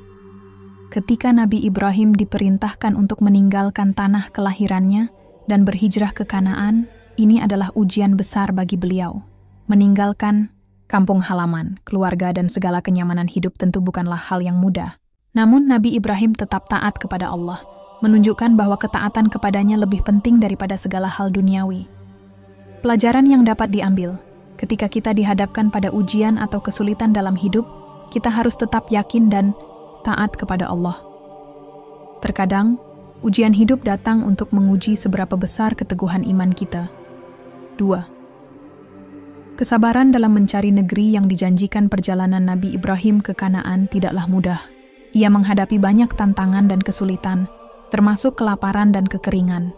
Ketika Nabi Ibrahim diperintahkan untuk meninggalkan tanah kelahirannya dan berhijrah ke Kanaan, ini adalah ujian besar bagi beliau. Meninggalkan kampung halaman, keluarga, dan segala kenyamanan hidup tentu bukanlah hal yang mudah. Namun Nabi Ibrahim tetap taat kepada Allah, menunjukkan bahwa ketaatan kepadanya lebih penting daripada segala hal duniawi. Pelajaran yang dapat diambil, Ketika kita dihadapkan pada ujian atau kesulitan dalam hidup, kita harus tetap yakin dan taat kepada Allah. Terkadang, ujian hidup datang untuk menguji seberapa besar keteguhan iman kita. 2. Kesabaran dalam mencari negeri yang dijanjikan perjalanan Nabi Ibrahim ke Kanaan tidaklah mudah. Ia menghadapi banyak tantangan dan kesulitan, termasuk kelaparan dan kekeringan.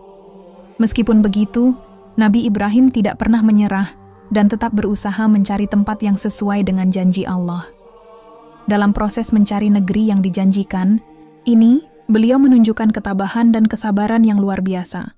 Meskipun begitu, Nabi Ibrahim tidak pernah menyerah dan tetap berusaha mencari tempat yang sesuai dengan janji Allah. Dalam proses mencari negeri yang dijanjikan, ini beliau menunjukkan ketabahan dan kesabaran yang luar biasa.